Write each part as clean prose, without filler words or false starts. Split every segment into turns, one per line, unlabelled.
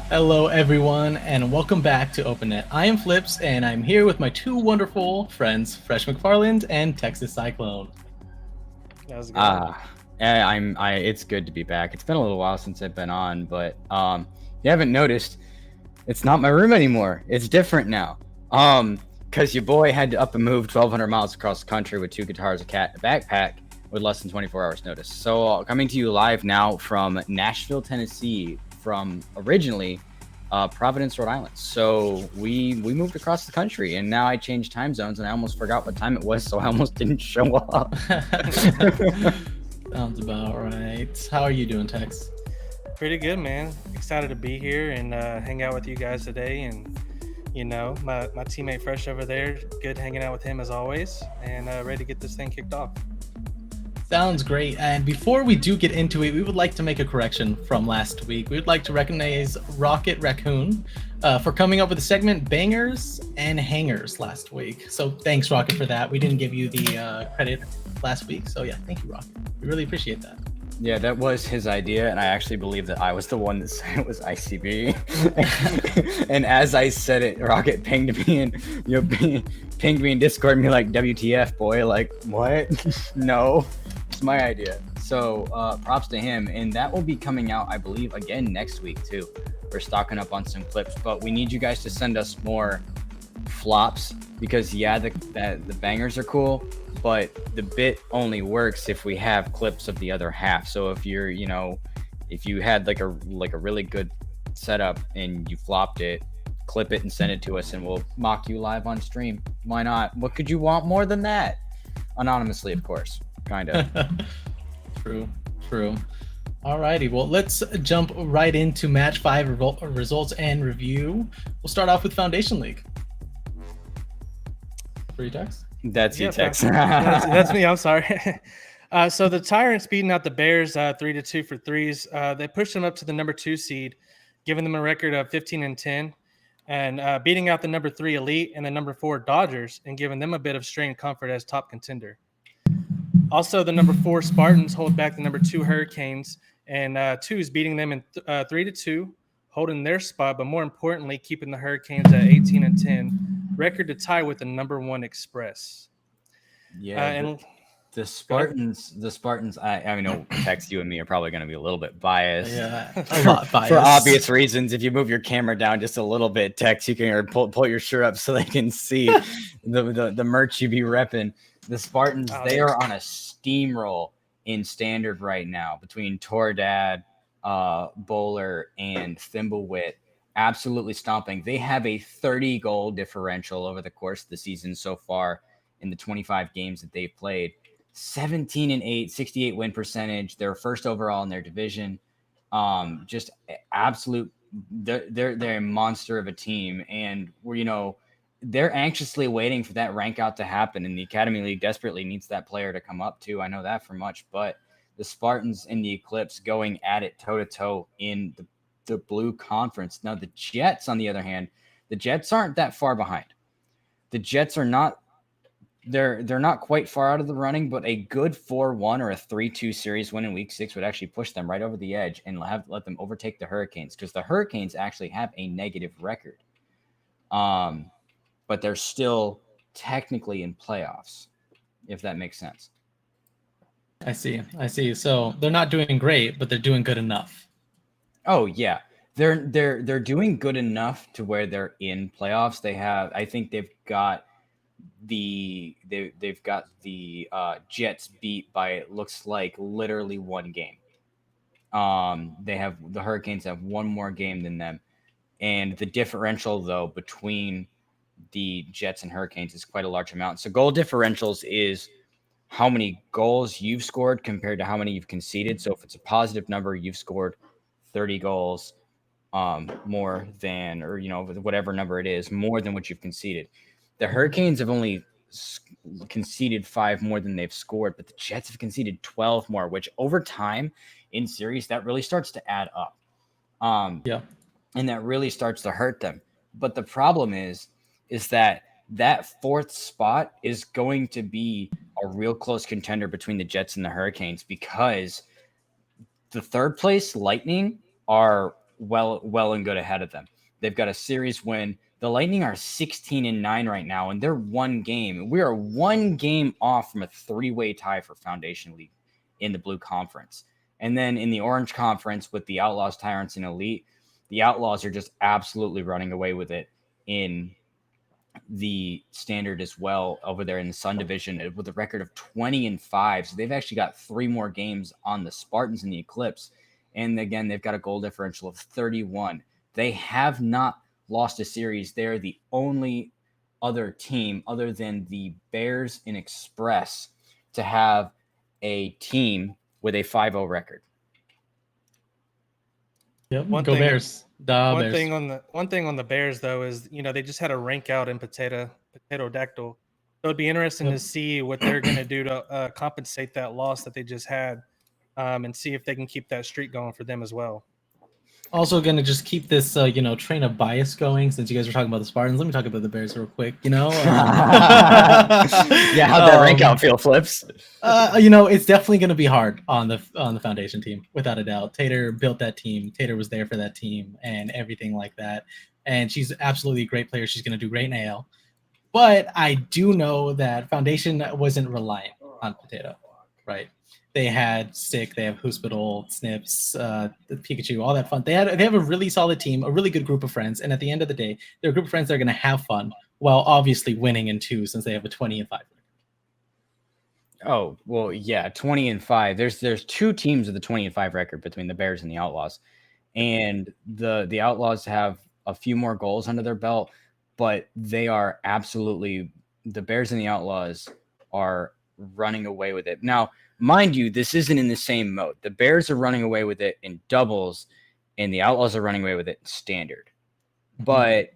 Hello, everyone, and welcome back to OpenNet. I am Flips, and I'm here with my two wonderful friends, Fresh McFarland and Texas Cyclone.
How's it going?
Ah, it's good to be back. It's been a little while since I've been on, but you haven't noticed, it's not my room anymore. It's different now. Because your boy had to up and move 1,200 miles across the country with two guitars, a cat, and a backpack with less than 24 hours notice. So coming to you live now from Nashville, Tennessee, from originally Providence, Rhode Island. So we moved across the country, and now I changed time zones, and I almost forgot what time it was, so I almost didn't show up.
Sounds about right. How are you doing, Tex?
Pretty good, man. Excited to be here and hang out with you guys today. And, my teammate Fresh over there, good hanging out with him as always. And ready to get this thing kicked off.
Sounds great. And before we do get into it, we would like to make a correction from last week. We would like to recognize Rocket Raccoon for coming up with the segment Bangers and Hangers last week. So thanks, Rocket, for that. We didn't give you the credit last week. So yeah, thank you, Rocket. We really appreciate that.
Yeah, that was his idea, and I actually believe that I was the one that said it was ICB. And as I said it, Rocket pinged me and pinged me in Discord and be like, "WTF, boy? Like, what? No, it's my idea." So props to him, and that will be coming out, I believe, again next week too. We're stocking up on some clips, but we need you guys to send us more flops because the bangers are cool, but the bit only works if we have clips of the other half. So if if you had like a really good setup and you flopped it, clip it and send it to us and we'll mock you live on stream. Why not? What could you want more than that? Anonymously, of course. Kind of.
True. Alrighty, well, let's jump right into match 5 results and review. We'll start off with Foundation League. For you, Tex?
That's you, Tex.
That's me. I'm sorry. So the Tyrants beating out the Bears 3-2 for threes. They pushed them up to the number 2 seed, giving them a record of 15-10, and beating out the number 3 Elite and the number 4 Dodgers, and giving them a bit of strained comfort as top contender. Also, the number 4 Spartans hold back the number 2 Hurricanes, and 2 is beating them in 3-2, holding their spot, but more importantly, keeping the Hurricanes at 18-10, record to tie with the number 1 Express.
Yeah, and the Spartans. I know Tex, you and me are probably going to be a little bit biased.
Yeah, a lot biased
for obvious reasons. If you move your camera down just a little bit, Tex, you can pull your shirt up so they can see the merch you be repping. The Spartans, they are on a steamroll in standard right now between Tordad, Bowler, and Thimblewit. Absolutely stomping. They have a 30 goal differential over the course of the season so far in the 25 games that they've played. 17-8, 68 win percentage. They're first overall in their division. Just absolute. They're a monster of a team, and they're anxiously waiting for that rank out to happen. And the Academy League desperately needs that player to come up too. I know that for much, but the Spartans and the Eclipse going at it toe to toe in the Blue Conference. Now the Jets, on the other hand, the Jets aren't that far behind. The Jets are not. They're not quite far out of the running, but a good 4-1 or a 3-2 series win in Week 6 would actually push them right over the edge and let them overtake the Hurricanes, because the Hurricanes actually have a negative record. But they're still technically in playoffs, if that makes sense.
I see. So they're not doing great, but they're doing good enough.
Oh yeah, they're doing good enough to where they're in playoffs. I think they've got the Jets beat by, it looks like, literally one game. The Hurricanes have one more game than them, and the differential though between the Jets and Hurricanes is quite a large amount. So goal differentials is how many goals you've scored compared to how many you've conceded. So if it's a positive number, you've scored 30 goals more than, or whatever number it is, more than what you've conceded. The Hurricanes have only conceded 5 more than they've scored, but the Jets have conceded 12 more, which over time in series, that really starts to add up. And that really starts to hurt them. But the problem is that 4th spot is going to be a real close contender between the Jets and the Hurricanes, because the 3rd place Lightning are well and good ahead of them. They've got a series win. The Lightning are 16-9 right now, and they're one game. We are one game off from a 3-way tie for Foundation League in the Blue Conference. And then in the Orange Conference with the Outlaws, Tyrants, and Elite, the Outlaws are just absolutely running away with it in the Standard as well over there in the Sun Division with a record of 20-5. So they've actually got 3 more games on the Spartans and the Eclipse. And again, they've got a goal differential of 31. They have not lost a series. They're the only other team other than the Bears and Express to have a team with a 5-0 record.
Yep. Go Bears.
One thing on the Bears though is they just had a rank out in potato dactyl. So it'd be interesting to see what they're going to do to compensate that loss that they just had, and see if they can keep that streak going for them as well.
Also going to just keep this, train of bias going. Since you guys were talking about the Spartans, let me talk about the Bears real quick.
Yeah, how'd that rank out feel, Flips?
It's definitely going to be hard on the Foundation team, without a doubt. Tater built that team. Tater was there for that team and everything like that. And she's absolutely a great player. She's going to do great in AL. But I do know that Foundation wasn't reliant on Potato, right? They had Sick, they have Hospital, Snips, the Pikachu, all that fun. They have a really solid team, a really good group of friends, and at the end of the day, they're a group of friends that are going to have fun while obviously winning in 2 since they have a 20-5 record.
Oh well, yeah, 20-5. There's 2 teams with a 20-5 record between the Bears and the Outlaws, and the Outlaws have a few more goals under their belt, but they are absolutely the Bears and the Outlaws are running away with it now. Mind you, this isn't in the same mode. The Bears are running away with it in doubles, and the Outlaws are running away with it in standard. But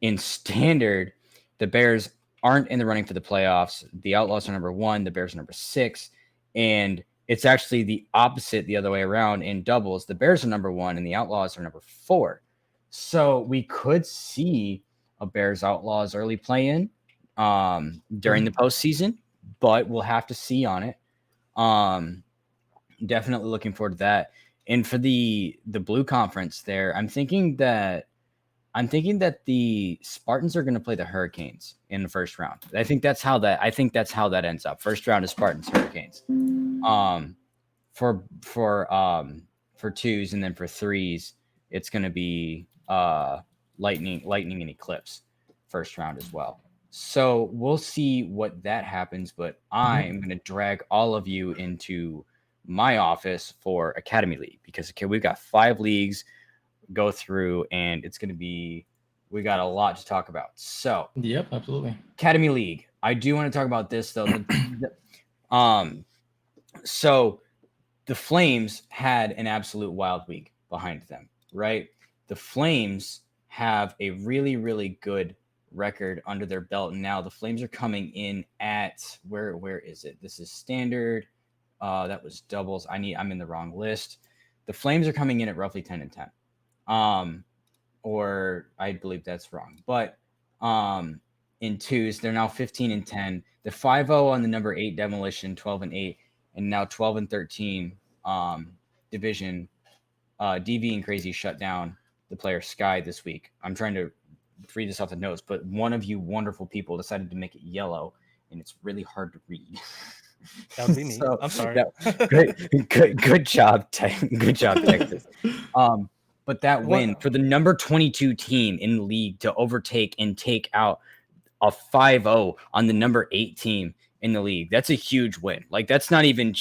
in standard, the Bears aren't in the running for the playoffs. The Outlaws are number 1, the Bears are number 6, and it's actually the opposite the other way around. In doubles, the Bears are number 1, and the Outlaws are number 4. So we could see a Bears Outlaws early play-in during the postseason, but we'll have to see on it. Definitely looking forward to that. And for the Blue Conference there, I'm thinking that the Spartans are going to play the Hurricanes in the first round. I think that's how that ends up. First round is Spartans Hurricanes. For 2s, and then for 3s, it's going to be Lightning and Eclipse first round as well. So we'll see what that happens, but I'm going to drag all of you into my office for Academy League because we've got 5 leagues go through, and it's going to be we got a lot to talk about. So
yep, absolutely.
Academy League. I do want to talk about this though. So the Flames had an absolute wild week behind them, right? The Flames have a really, really good record under their belt, and now the Flames are coming in at where is it? This is standard. That was doubles. I'm in the wrong list. The Flames are coming in at roughly 10-10. Or I believe that's wrong. But in 2s, they're now 15-10. The 5-0 on the number 8 Demolition, 12-8, and now 12-13 division. DV and Crazy shut down the player Sky this week. I'm trying to read this off the notes, but one of you wonderful people decided to make it yellow, and it's really hard to read.
That would be me. So, I'm sorry.
Good job, Texas. But that win for the number 22 team in the league to overtake and take out a 5-0 on the number 8 team in the league, that's a huge win. Like that's not even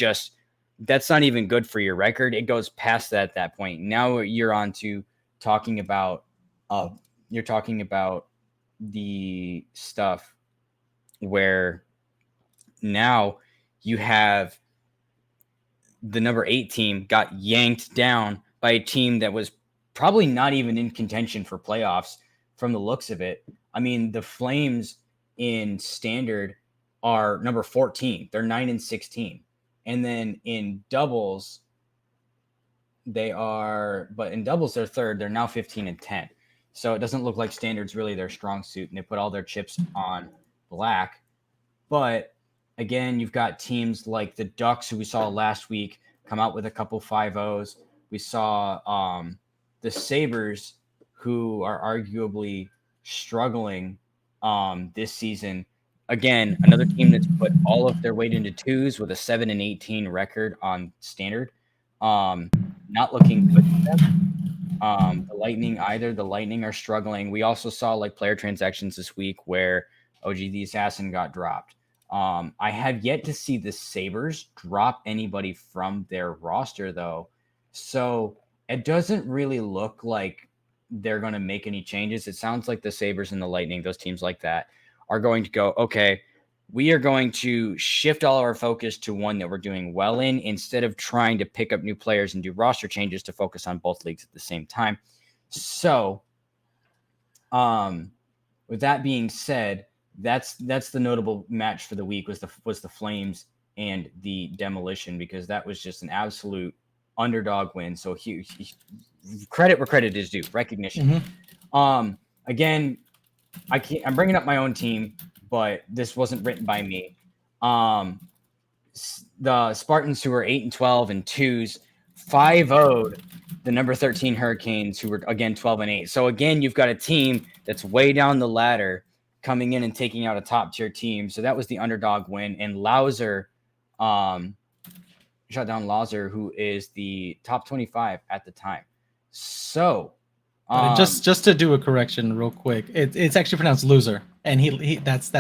good for your record. It goes past that at that point. Now you're on to talking about the stuff where now you have the number 8 team got yanked down by a team that was probably not even in contention for playoffs from the looks of it. I mean, the Flames in standard are number 14. They're 9-16. And then in doubles, they're third. They're now 15-10. So it doesn't look like standard's really their strong suit, and they put all their chips on black. But again, you've got teams like the Ducks, who we saw last week, come out with a couple 5-0s. We saw the Sabres, who are arguably struggling this season. Again, another team that's put all of their weight into twos with a 7-18 record on standard. Not looking good for them. The Lightning either. The Lightning are struggling. We also saw like player transactions this week where OG the Assassin got dropped. I have yet to see the Sabres drop anybody from their roster, though. So it doesn't really look like they're going to make any changes. It sounds like the Sabres and the Lightning, those teams like that, are going to go, okay, we are going to shift all of our focus to one that we're doing well in instead of trying to pick up new players and do roster changes to focus on both leagues at the same time. So with that being said, that's the notable match for the week was the Flames and the Demolition, because that was just an absolute underdog win. So huge credit where credit is due, recognition. Again, I'm bringing up my own team, but this wasn't written by me. The Spartans, who were 8-12 and 2s, 5-0'd the number 13 Hurricanes, who were again 12-8. So again, you've got a team that's way down the ladder coming in and taking out a top tier team. So that was the underdog win. And Lauser shut down Lauser, who is the top 25 at the time. So
just to do a correction real quick, it's actually pronounced loser, and he that's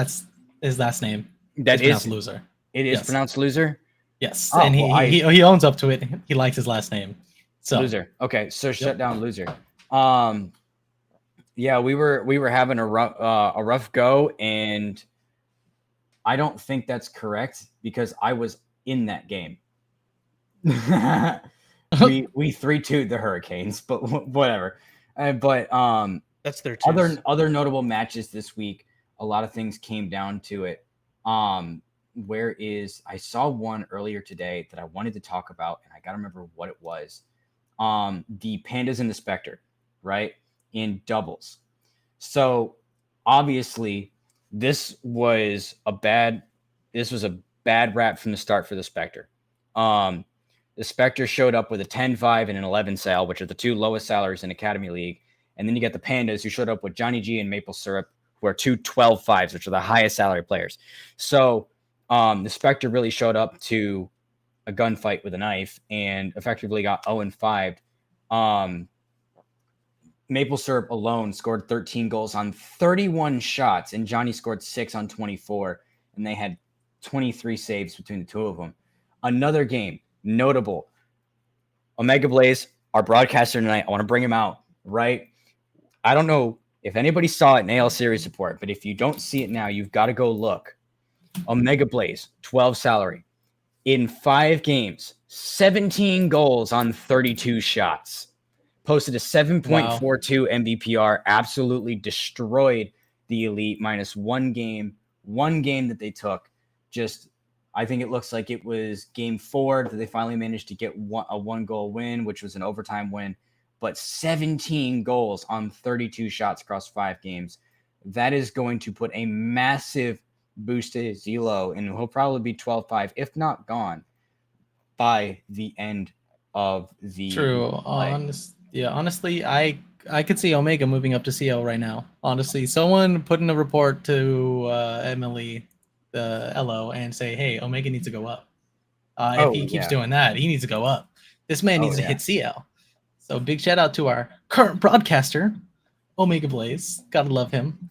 his last name.
That is
loser.
It is pronounced loser.
Yes, and he owns up to it. He likes his last name. So
loser. Okay, so shut down loser. Yeah, we were having a rough go, and I don't think that's correct because I was in that game. we 3-2'd the Hurricanes, but whatever.
That's their twos.
Other notable matches this week. A lot of things came down to it. I saw one earlier today that I wanted to talk about, and I gotta remember what it was. The Pandas and the Spectre, right? In doubles. So obviously this was a bad rap from the start for the Spectre. The Spectre showed up with a 10-5 and an 11 sale, which are the two lowest salaries in Academy League. And then you get the Pandas, who showed up with Johnny G and Maple Syrup, who are two 12-5s, which are the highest salary players. So the Spectre really showed up to a gunfight with a knife and effectively got 0-5. Maple Syrup alone scored 13 goals on 31 shots, and Johnny scored 6 on 24, and they had 23 saves between the two of them. Another game, notable. Omega Blaze, our broadcaster tonight, I want to bring him out, right? I don't know if anybody saw it in AL Series Report, but if you don't see it now, you've got to go look. Omega Blaze, 12 salary. In 5 games, 17 goals on 32 shots. Posted a 7.42 MVPR, absolutely destroyed the Elite, minus one game that they took. I think it looks like it was game 4 that they finally managed to get a 1-goal win, which was an overtime win. But 17 goals on 32 shots across 5 games. That is going to put a massive boost to his elo, and he'll probably be 12-5, if not gone, by the end of the
play. Honestly, I could see Omega moving up to CL right now. Honestly, someone put in a report to MLE, the LO, and say, hey, Omega needs to go up. If he keeps doing that, he needs to go up. This man needs to hit CL. So big shout out to our current broadcaster, Omega Blaze. Gotta love him.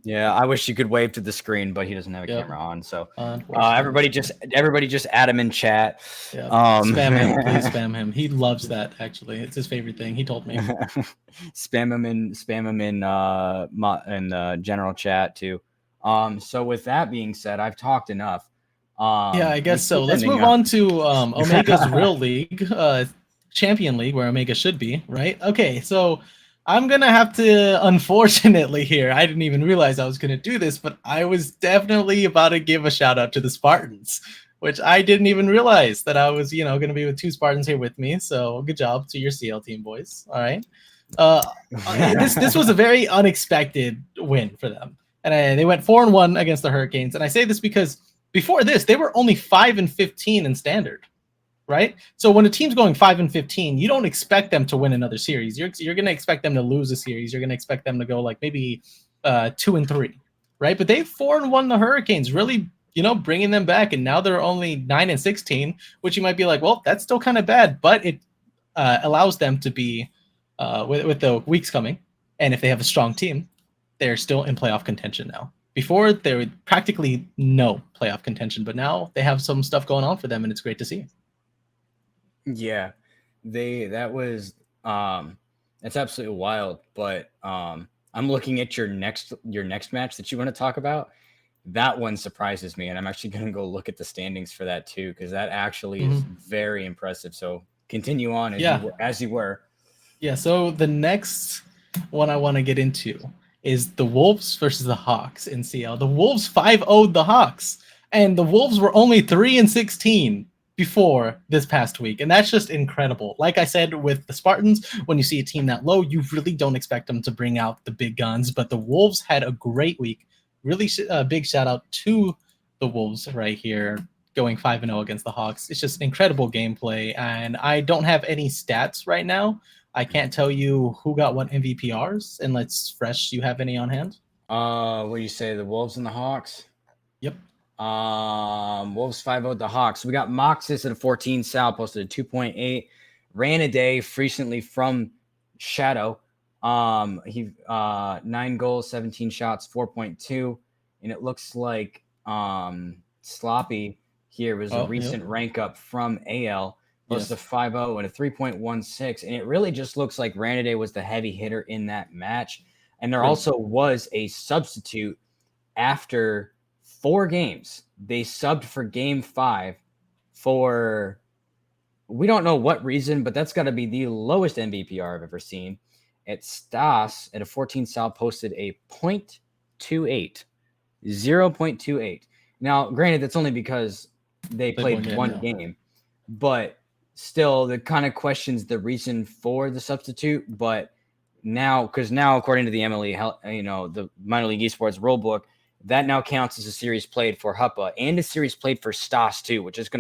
Yeah, I wish you could wave to the screen, but he doesn't have a camera on. So everybody just add him in chat.
Yeah. Spam him, please spam him. He loves that. Actually, it's his favorite thing. He told me.
spam him in the general chat too. So with that being said, I've talked enough.
I guess so. Let's move on to Omega's real league, Champion League, where Omega should be, right? Okay, so I'm going to have to, unfortunately here, I didn't even realize I was going to do this, but I was definitely about to give a shout out to the Spartans, which I didn't even realize that I was, going to be with 2 Spartans here with me. So good job to your CL team, boys. All right. This was a very unexpected win for them. And they went 4-1 against the Hurricanes. And I say this because before this, they were only 5-15 in standard. right? So when a team's going 5-15, you don't expect them to win another series. You're going to expect them to lose a series. You're going to expect them to go like maybe 2-3, right? But they 4-1 the Hurricanes, really, bringing them back, and now they're only 9-16, which you might be like, well, that's still kind of bad, but it allows them to be with the weeks coming, and if they have a strong team, they're still in playoff contention now. Before, there was practically no playoff contention, but now they have some stuff going on for them, and it's great to see.
Yeah, that's absolutely wild. But I'm looking at your next match that you want to talk about. That one surprises me, and I'm actually going to go look at the standings for that too, because that actually is very impressive. So continue on as you were.
Yeah. So the next one I want to get into is the Wolves versus the Hawks in CL. The Wolves 5-0'd the Hawks, and the Wolves were only 3-16 before this past week, and that's just incredible. Like I said, with the Spartans, when you see a team that low, you really don't expect them to bring out the big guns, but the Wolves had a great week. Really big shout out to the Wolves right here, going 5-0 against the Hawks. It's just incredible gameplay, and I don't have any stats right now. I can't tell you who got what MVPRs, unless Fresh, you have any on hand?
What do you say, the Wolves and the Hawks?
Yep.
Wolves 5-0 the Hawks. We got Moxis at a 14. Sal posted a 2.8. Ran a day recently from Shadow. He 9 goals, 17 shots, 4.2. And it looks like Sloppy here was a recent rank up from AL. Posted a 5-0 and a 3.16. And it really just looks like Ranaday was the heavy hitter in that match. And there also was a substitute after 4 games. They subbed for game 5 for, we don't know what reason, but that's got to be the lowest MVPR I've ever seen. At Stas at a 14 Sal posted a 0.28. 0.28. Now, granted, that's only because they played one game, but still, that kind of questions the reason for the substitute. But now, according to the MLE, the minor league esports rulebook, that now counts as a series played for Huppa and a series played for Stas too, which is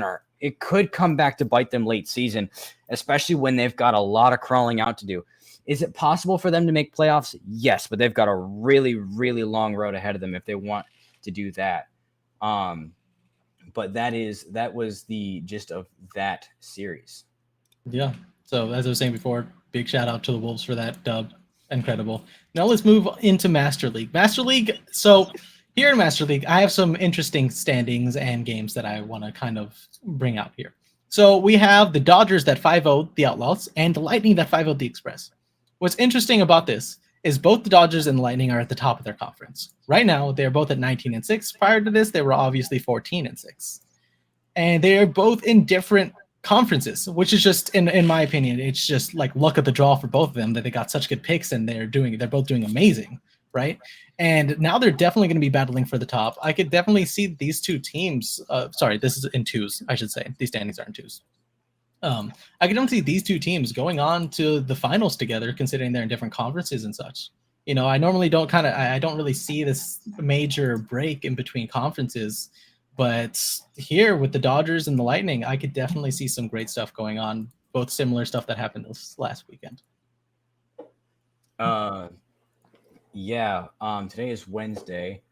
it could come back to bite them late season, especially when they've got a lot of crawling out to do. Is it possible for them to make playoffs? Yes, but they've got a really, really long road ahead of them if they want to do that. But that was the gist of that series.
Yeah. So as I was saying before, big shout out to the Wolves for that dub. Incredible. Now let's move into Master League. Master League. So here in Master League, I have some interesting standings and games that I want to kind of bring out here. So we have the Dodgers that 5-0'd the Outlaws and the Lightning that 5-0'd the Express. What's interesting about this is both the Dodgers and the Lightning are at the top of their conference. Right now, they're both at 19-6. Prior to this, they were obviously 14-6. And they are both in different conferences, which is just, in my opinion, it's just like luck of the draw for both of them that they got such good picks and they're both doing amazing, right? And now they're definitely going to be battling for the top. I could definitely see these two teams. Sorry, this is in twos, I should say. These standings are in twos. I can definitely see these two teams going on to the finals together, considering they're in different conferences and such. I normally I don't really see this major break in between conferences, but here with the Dodgers and the Lightning, I could definitely see some great stuff going on, both similar stuff that happened this last weekend.
Today is Wednesday.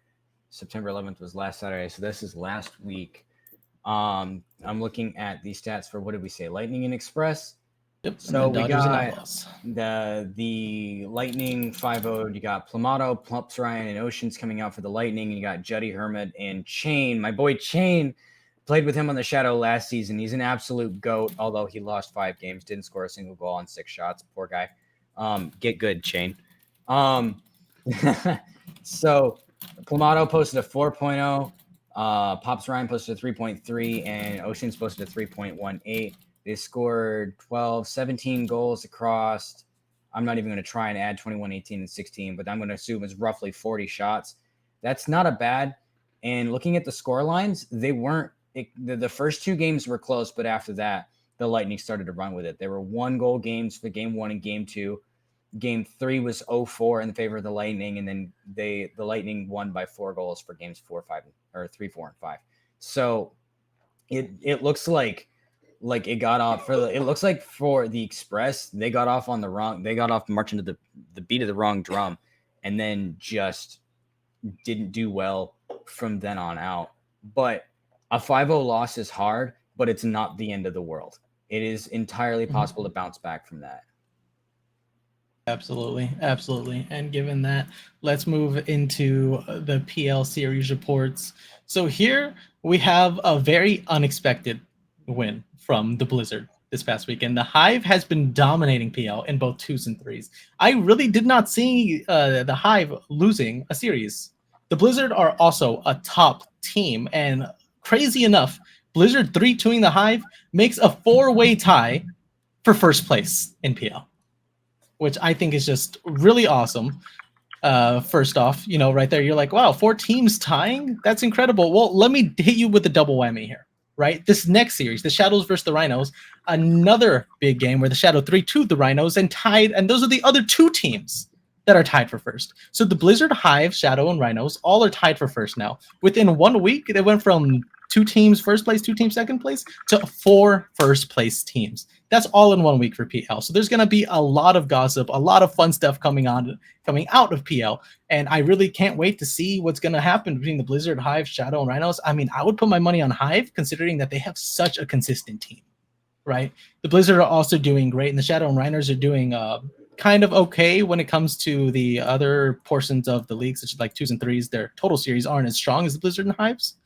September 11th was last Saturday, so this is last week. I'm looking at the stats for, what did we say, Lightning and Express.
Yep.
So we got the Lightning 5-0. You got Plamato, Plumps Ryan, and Oceans coming out for the Lightning. And you got Juddy Hermit and Chain. My boy Chain, played with him on the Shadow last season. He's an absolute goat, although he lost 5 games, didn't score a single goal on 6 shots. Poor guy. Get good, Chain. So Plamato posted a 4.0. Pops Ryan posted a 3.3, and Oceans posted a 3.18. They scored 17 goals across. I'm not even going to try and add 21, 18, and 16, but I'm going to assume it's roughly 40 shots. That's not a bad. And looking at the score lines, they weren't. The first 2 games were close, but after that, the Lightning started to run with it. There were 1-goal games for game 1 and game 2. Game 3 was 0-4 in favor of the Lightning, and then the Lightning won by 4 goals for games 4, 5, or 3, 4, and 5. So it looks like Like it got off it looks like for the Express, they got off marching to the beat of the wrong drum, and then just didn't do well from then on out. But a 5-0 loss is hard, but it's not the end of the world. It is entirely possible to bounce back from that.
Absolutely, absolutely. And given that, let's move into the PL series reports. So here we have a very unexpected win from the Blizzard this past weekend. The Hive has been dominating PL in both 2s and 3s. I really did not see the Hive losing a series. The Blizzard are also a top team, and crazy enough, Blizzard 3-2ing the Hive makes a 4-way tie for first place in PL, which I think is just really awesome. First off, right there, you're like, wow, 4 teams tying? That's incredible. Well, let me hit you with the double whammy here, right? This next series, the Shadows versus the Rhinos, another big game where the Shadow 3-2 the Rhinos and tied, and those are the other 2 teams that are tied for first. So the Blizzard, Hive, Shadow, and Rhinos all are tied for first now. Within 1 week, they went from 2 teams first place, 2 teams second place, to 4 first place teams. That's all in 1 week for PL. So there's going to be a lot of gossip, a lot of fun stuff coming out of PL. And I really can't wait to see what's going to happen between the Blizzard, Hive, Shadow, and Rhinos. I mean, I would put my money on Hive considering that they have such a consistent team, right? The Blizzard are also doing great, and the Shadow and Rhinos are doing kind of okay when it comes to the other portions of the league, such as like 2s and 3s. Their total series aren't as strong as the Blizzard and Hives,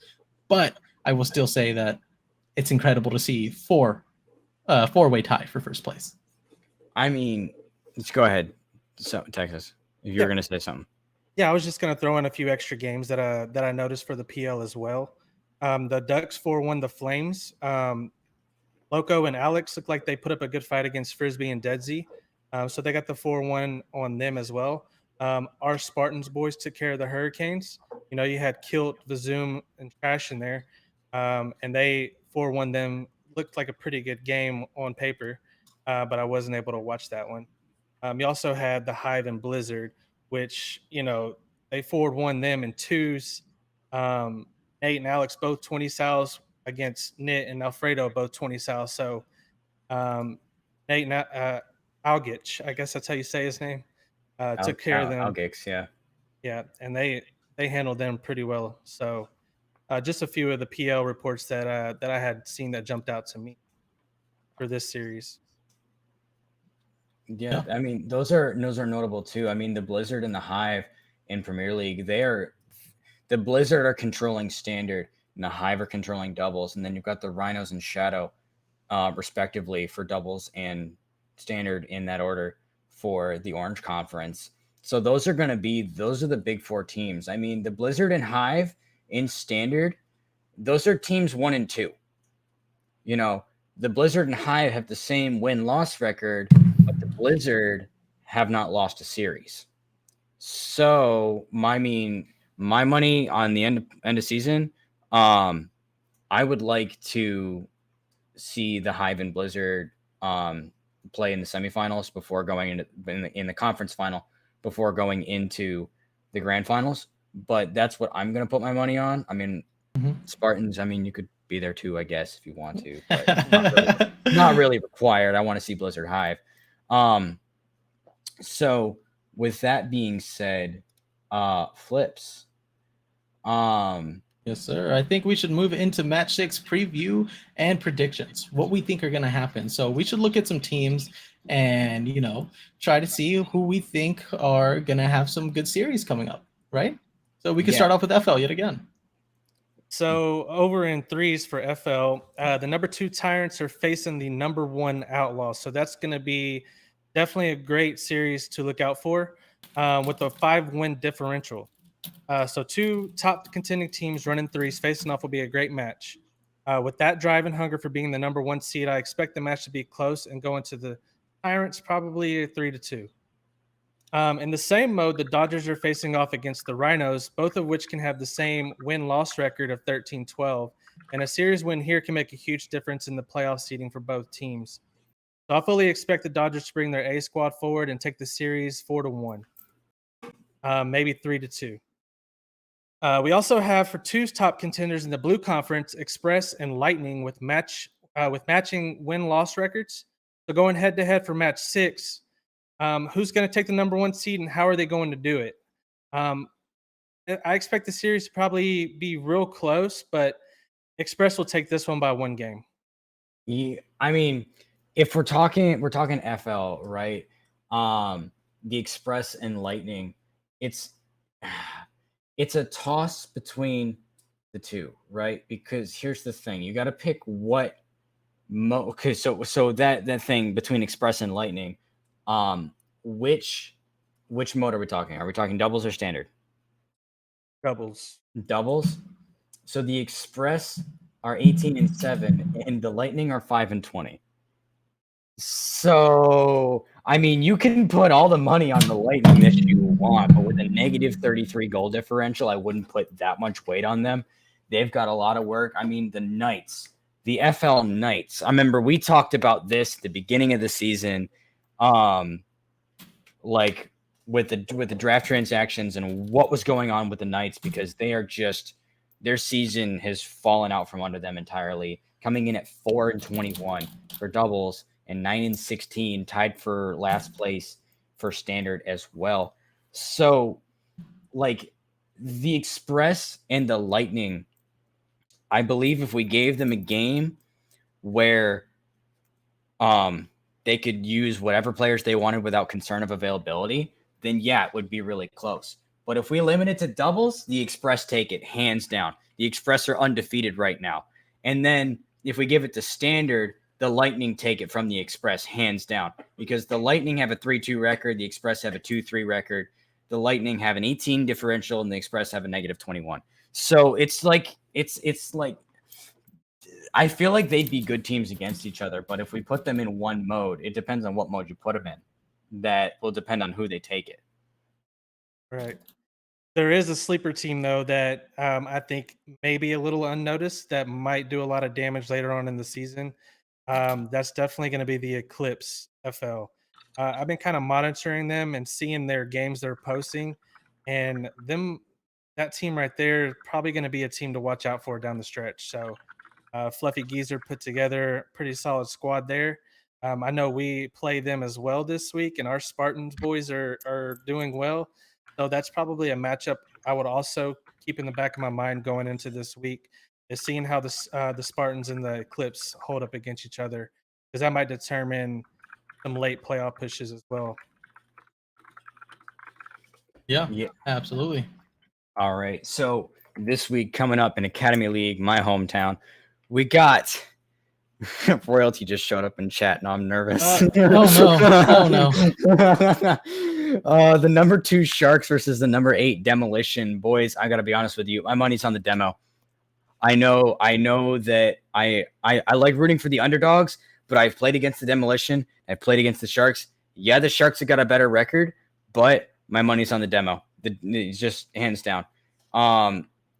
but I will still say that it's incredible to see 4-way tie for first place.
I mean, let's go ahead. So, Texas, if you're going to say something.
Yeah, I was just going to throw in a few extra games that I noticed for the PL as well. The Ducks 4-1 the Flames. Loco and Alex looked like they put up a good fight against Frisbee and Deadsy. So they got the 4-1 on them as well. Our Spartans boys took care of the Hurricanes. You had Kilt, Vazoom, and Trash in there. And they 4-1 them. Looked like a pretty good game on paper, but I wasn't able to watch that one. You also had the Hive and Blizzard, which, they 4-1 them in 2s. Nate and Alex both 20 sals against Nit and Alfredo, both 20 sals. So Nate and Algich, I guess that's how you say his name, took care of them.
Algix, yeah.
Yeah, and they handled them pretty well. So just a few of the PL reports that I had seen that jumped out to me for this series.
Yeah, I mean, those are notable too. I mean, the Blizzard and the Hive in Premier League, the Blizzard are controlling standard and the Hive are controlling doubles, and then you've got the Rhinos and Shadow, respectively, for doubles and standard in that order for the Orange Conference. So those are the big 4 teams. I mean, the Blizzard and Hive in standard, those are teams 1 and 2. The Blizzard and Hive have the same win-loss record, but the Blizzard have not lost a series. So, my money on the end of season, I would like to see the Hive and Blizzard play in the semifinals before going in the conference final before going into the grand finals. But that's what I'm going to put my money on. I mean, Spartans, I mean, you could be there too, I guess, if you want to, but not really required. I want to see Blizzard Hive. So with that being said, Flips.
Yes, sir. I think we should move into match 6 preview and predictions, what we think are going to happen. So we should look at some teams and, try to see who we think are going to have some good series coming up, right? So we can start off with FL yet again.
So over in 3s for FL, the number 2 Tyrants are facing the number 1 Outlaws. So that's going to be definitely a great series to look out for with a 5-win differential. So 2 top contending teams running 3s facing off will be a great match. With that drive and hunger for being the number 1 seed, I expect the match to be close and go into the Tyrants probably 3-2. In the same mode, the Dodgers are facing off against the Rhinos, both of which can have the same win-loss record of 13-12. And a series win here can make a huge difference in the playoff seeding for both teams. So I fully expect the Dodgers to bring their A squad forward and take the series 4-1, maybe 3-2. We also have for 2's top contenders in the Blue Conference, Express and Lightning, with match with matching win-loss records. So going head-to-head for match 6, who's going to take the number 1 seed and how are they going to do it? I expect the series to probably be real close, but Express will take this one by 1 game.
Yeah, I mean, if we're talking FL, right? The Express and Lightning, it's it's a toss between the two, right? Because here's the thing: you got to pick what okay, so that thing between Express and Lightning, um, which mode are we talking? Are we talking doubles or standard?
Doubles.
Doubles. So the Express are 18-7, and the Lightning are 5-20. So I mean, you can put all the money on the Lightning that you want, but with a negative 33 goal differential, I wouldn't put that much weight on them. They've got a lot of work. I mean, the Knights, the FL Knights. I remember we talked about this at the beginning of the season, like with the draft transactions and what was going on with the Knights, because they are just, their season has fallen out from under them entirely, coming in at 4-21 for doubles and 9-16, tied for last place for standard as well. So like the Express and the Lightning, I believe if we gave them a game where they could use whatever players they wanted without concern of availability, then yeah, it would be really close. But if we limit it to doubles, the Express take it hands down. The Express are undefeated right now. And then if we give it to standard, the Lightning take it from the Express hands down, because the Lightning have a 3-2 record. The Express have a 2-3 record. The Lightning have an 18 differential and the Express have a negative 21. So it's like I feel like they'd be good teams against each other, but if we put them in one mode, it depends on what mode you put them in. That will depend on who they take it.
Right. There is a sleeper team, though, that I think may be a little unnoticed that might do a lot of damage later on in the season. That's definitely going to be the Eclipse FL. I've been kind of monitoring them and seeing their games they're posting, and that team right there probably going to be a team to watch out for down the stretch. So Fluffy Geezer put together a pretty solid squad there. I know we play them as well this week, and our Spartans boys are doing well. So that's probably a matchup I would also keep in the back of my mind going into this week, is seeing how the Spartans and the Eclipse hold up against each other, because that might determine some late playoff pushes as well.
Yeah, absolutely.
All right. So this week coming up in Academy League, my hometown, we got Royalty just showed up in chat. Now I'm nervous.
Oh no!
The number 2 Sharks versus the number 8 Demolition. Boys, I gotta be honest with you. My money's on the Demo. I know that I like rooting for the underdogs, but I've played against the Demolition. I've played against the Sharks. Yeah, the Sharks have got a better record, but my money's on the Demo. It's just hands down.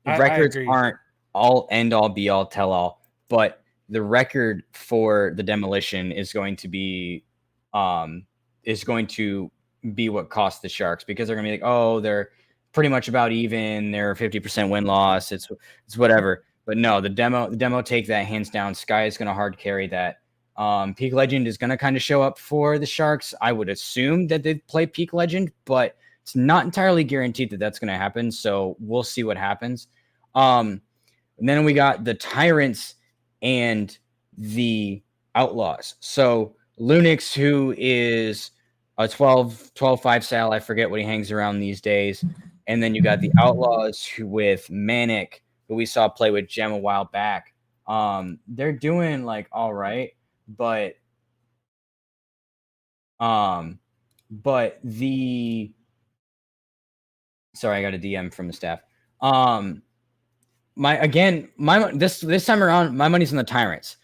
Records aren't all end all be all tell all, but the record for the Demolition is going to be what cost the Sharks, because they're gonna be like, oh, they're pretty much about even, they're 50% win loss, it's whatever. But no, the demo take that hands down. Sky is gonna hard carry that. Peak Legend is gonna kind of show up for the Sharks. I would assume that they play Peak Legend, but it's not entirely guaranteed that that's gonna happen. So we'll see what happens. And then we got the Tyrants and the Outlaws. So Lunix, who is a 12-5 sal, I forget what he hangs around these days. And then you got the Outlaws with Manic, who we saw play with Gem a while back. They're doing like all right, but the sorry, I got a DM from the staff. This time around, my money's on the Tyrants.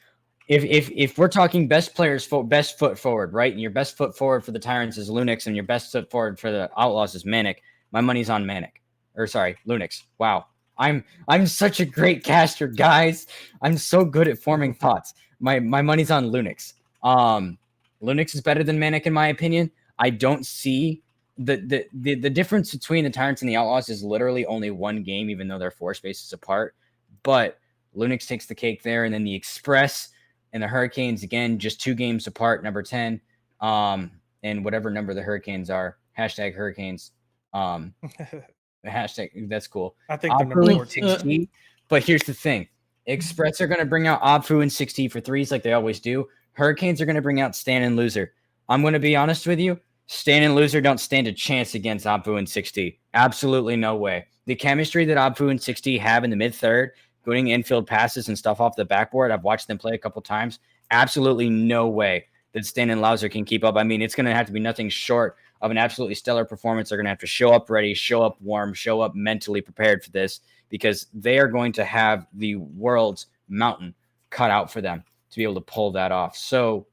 If we're talking best players, best foot forward, right? And your best foot forward for the Tyrants is Lunix, and your best foot forward for the Outlaws is Manic. My money's on Manic, or sorry, Lunix. Wow, I'm such a great caster, guys. I'm so good at forming thoughts. My money's on Lunix. Lunix is better than Manic in my opinion. I don't see the difference between the Tyrants and the Outlaws is literally only one game, even though they're 4 spaces apart. But Lunix takes the cake there, and then the Express. And the Hurricanes, again, just 2 games apart, number 10, and whatever number the Hurricanes are, hashtag Hurricanes. Hashtag, that's cool.
I think they're
Apu
number
and
14.
6T. But here's the thing. Express are going to bring out Apu and 6T for threes like they always do. Hurricanes are going to bring out Stan and Loser. I'm going to be honest with you. Stan and Loser don't stand a chance against Apu and 6T. Absolutely no way. The chemistry that Apu and 6T have in the mid-third, going infield passes and stuff off the backboard, I've watched them play a couple times. Absolutely no way that Stan and Loser can keep up. I mean, it's going to have to be nothing short of an absolutely stellar performance. They're going to have to show up ready, show up warm, show up mentally prepared for this, because they are going to have the world's mountain cut out for them to be able to pull that off. So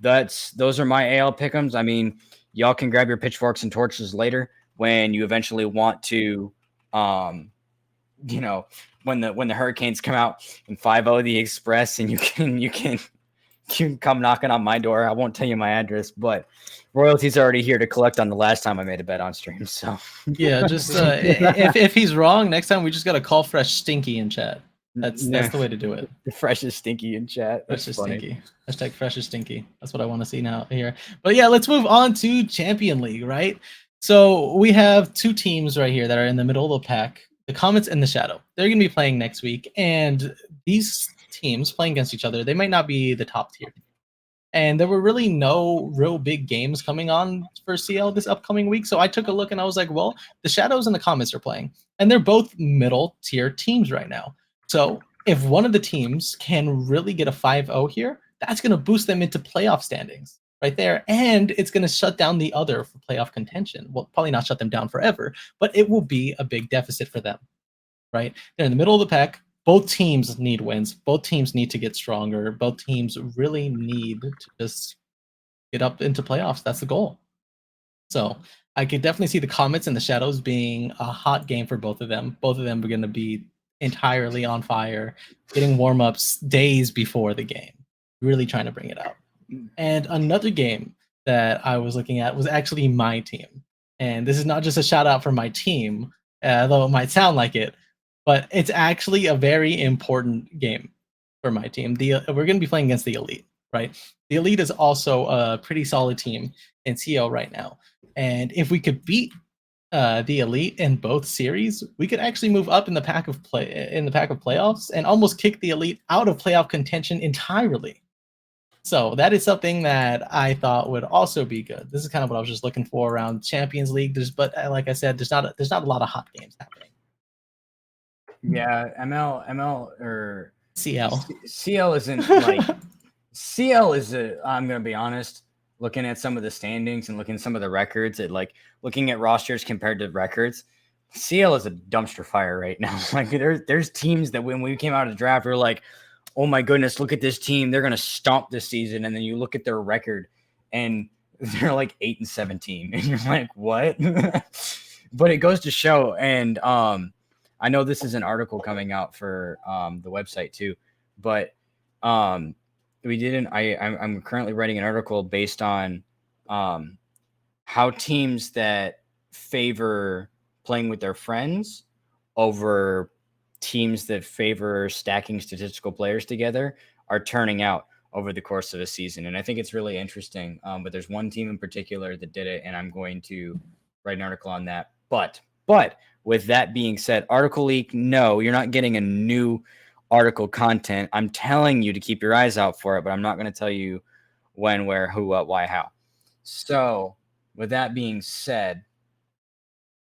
those are my AL pick'ems. I mean, y'all can grab your pitchforks and torches later when you eventually want to, when the Hurricanes come out and 5-0 the Express, and you can come knocking on my door. I won't tell you my address, but royalty's already here to collect on the last time I made a bet on stream. So
yeah, just if he's wrong, next time we just gotta call Fresh Stinky in chat. That's the way to do it.
The Fresh is Stinky in chat. That's
Fresh is
funny.
Stinky. Hashtag Fresh is Stinky. That's what I want to see now here. But yeah, let's move on to Champion League, right? So we have 2 teams right here that are in the middle of the pack, the Comets and the Shadow. They're going to be playing next week, and these teams playing against each other, they might not be the top tier. And there were really no real big games coming on for CL this upcoming week. So I took a look and I was like, well, the Shadows and the Comets are playing, and they're both middle tier teams right now. So if one of the teams can really get a 5-0 here, that's going to boost them into playoff standings right there. And it's going to shut down the other for playoff contention. Well, probably not shut them down forever, but it will be a big deficit for them, right? They're in the middle of the pack. Both teams need wins. Both teams need to get stronger. Both teams really need to just get up into playoffs. That's the goal. So I could definitely see the Comets and the Shadows being a hot game for both of them. Both of them are going to be entirely on fire, getting warm-ups days before the game, really trying to bring it out. And another game that I was looking at was actually my team. And this is not just a shout out for my team, though it might sound like it, but it's actually a very important game for my team. We're going to be playing against the Elite, right? The Elite is also a pretty solid team in CL right now. And if we could beat the Elite in both series, we could actually move up in the pack of playoffs and almost kick the Elite out of playoff contention entirely. So that is something that I thought would also be good. This is kind of what I was just looking for around Champions League. But like I said, there's not a lot of hot games happening.
Yeah, ML or
CL.
CL isn't like CL is I'm gonna be honest. Looking at some of the standings and looking at some of the records, looking at rosters compared to records, CL is a dumpster fire right now. Like there's teams that when we came out of the draft, we were like, oh my goodness, look at this team. They're gonna stomp this season. And then you look at their record and they're like 8-17. And you're like, what? But it goes to show, and I know this is an article coming out for the website too, but I'm currently writing an article based on how teams that favor playing with their friends over teams that favor stacking statistical players together are turning out over the course of a season. And I think it's really interesting. But there's one team in particular that did it, and I'm going to write an article on that. But with that being said, article leak, no, you're not getting a new article content. I'm telling you to keep your eyes out for it, but I'm not going to tell you when, where, who, what, why, how. So with that being said,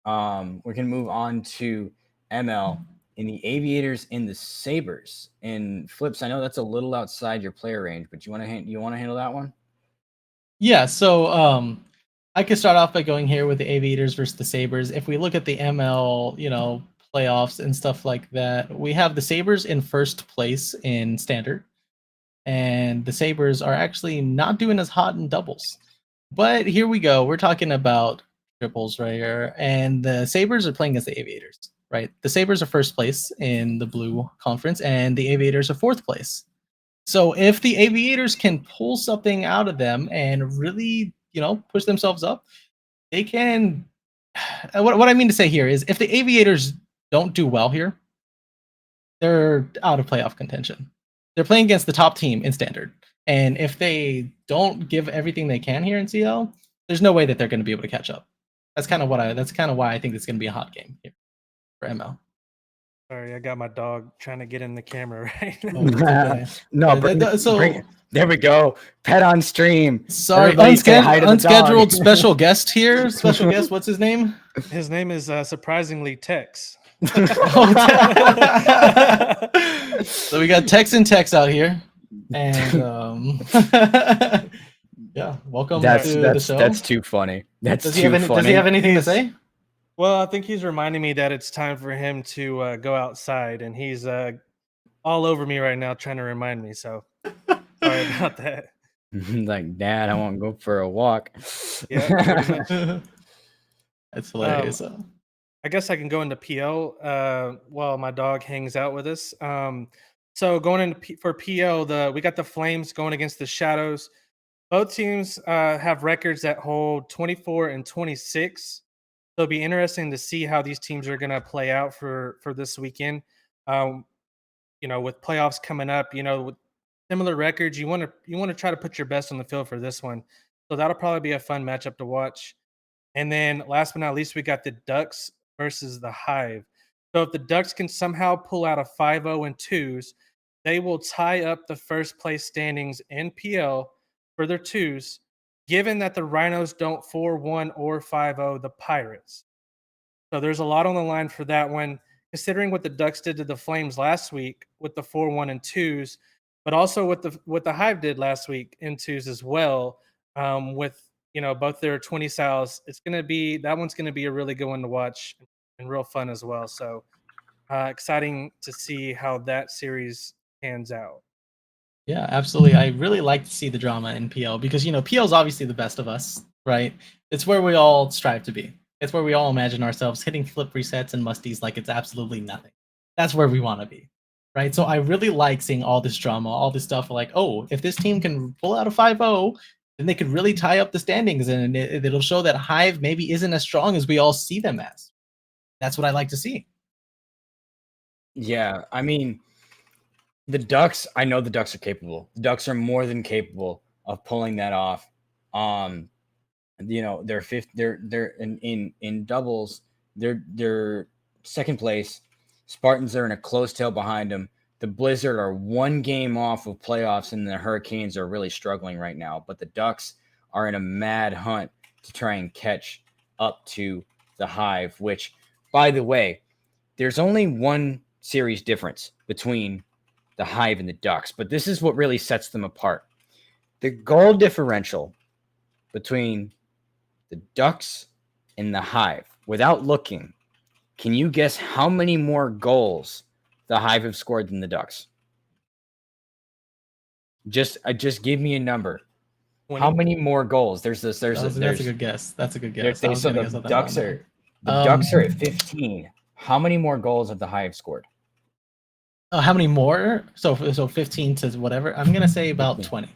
we can move on to ML in the Aviators and the Sabres. And Flips, I know that's a little outside your player range, but you want to handle that one?
Yeah, so I could start off by going here with the Aviators versus the Sabres. If we look at the ML, playoffs and stuff like that, we have the Sabres in first place in standard, and the Sabres are actually not doing as hot in doubles. But here we go. We're talking about triples right here, and the Sabres are playing against the Aviators, right? The Sabres are first place in the blue conference, and the Aviators are fourth place. So if the Aviators can pull something out of them and really, push themselves up, they can. What I mean to say here is, if the Aviators don't do well here, they're out of playoff contention. they're playing against the top team in standard. And if they don't give everything they can here in CL, there's no way that they're going to be able to catch up. That's kind of why I think it's going to be a hot game here for ML.
Sorry, I got my dog trying to get in the camera right now.
Oh, okay.
No, there we go. Pet on stream.
Sorry, unscheduled special guest here. Special guest, what's his name?
His name is surprisingly Tex.
So we got Tex and Tex out here. And yeah, welcome to the show.
That's too funny.
Does he have anything to say?
Well, I think he's reminding me that it's time for him to go outside, and he's all over me right now trying to remind me. So sorry about that.
Like, Dad, I want to go for a walk.
Yeah,
that's hilarious.
I guess I can go into PL while my dog hangs out with us. So going into for PL, we got the Flames going against the Shadows. Both teams have records that hold 24 and 26. So it'll be interesting to see how these teams are going to play out for this weekend. With playoffs coming up, with similar records, you want to try to put your best on the field for this one. So that'll probably be a fun matchup to watch. And then last but not least, we got the Ducks versus the Hive. So if the Ducks can somehow pull out a 5-0 and 2s, they will tie up the first place standings in PL for their 2s, given that the Rhinos don't 4-1 or 5-0 the Pirates. So there's a lot on the line for that one, considering what the Ducks did to the Flames last week with the 4-1 and 2s, but also what the Hive did last week in 2s as well, with both their 20 styles. That one's gonna be a really good one to watch and real fun as well. So exciting to see how that series pans out.
Yeah, absolutely. I really like to see the drama in PL because PL is obviously the best of us, right? It's where we all strive to be. It's where we all imagine ourselves hitting flip resets and musties like it's absolutely nothing. That's where we want to be, right? So I really like seeing all this drama, all this stuff like, oh, if this team can pull out a 5-0, then they could really tie up the standings, and it'll show that Hive maybe isn't as strong as we all see them as. That's what I like to see.
Yeah, I mean, the Ducks, I know the Ducks are capable. The Ducks are more than capable of pulling that off. They're fifth. They're in doubles. They're second place. Spartans are in a close tail behind them. The Blizzard are one game off of playoffs, and the Hurricanes are really struggling right now. But the Ducks are in a mad hunt to try and catch up to the Hive, which, by the way, there's only one series difference between the Hive and the Ducks, but this is what really sets them apart. The goal differential between the Ducks and the Hive, without looking, can you guess how many more goals the Hive have scored than the Ducks? Just give me a number.
20.
How many more goals? That's a
good guess. That's a good guess.
The Ducks are at 15. How many more goals have the Hive scored?
How many more? So 15 to whatever. I'm gonna say about 20.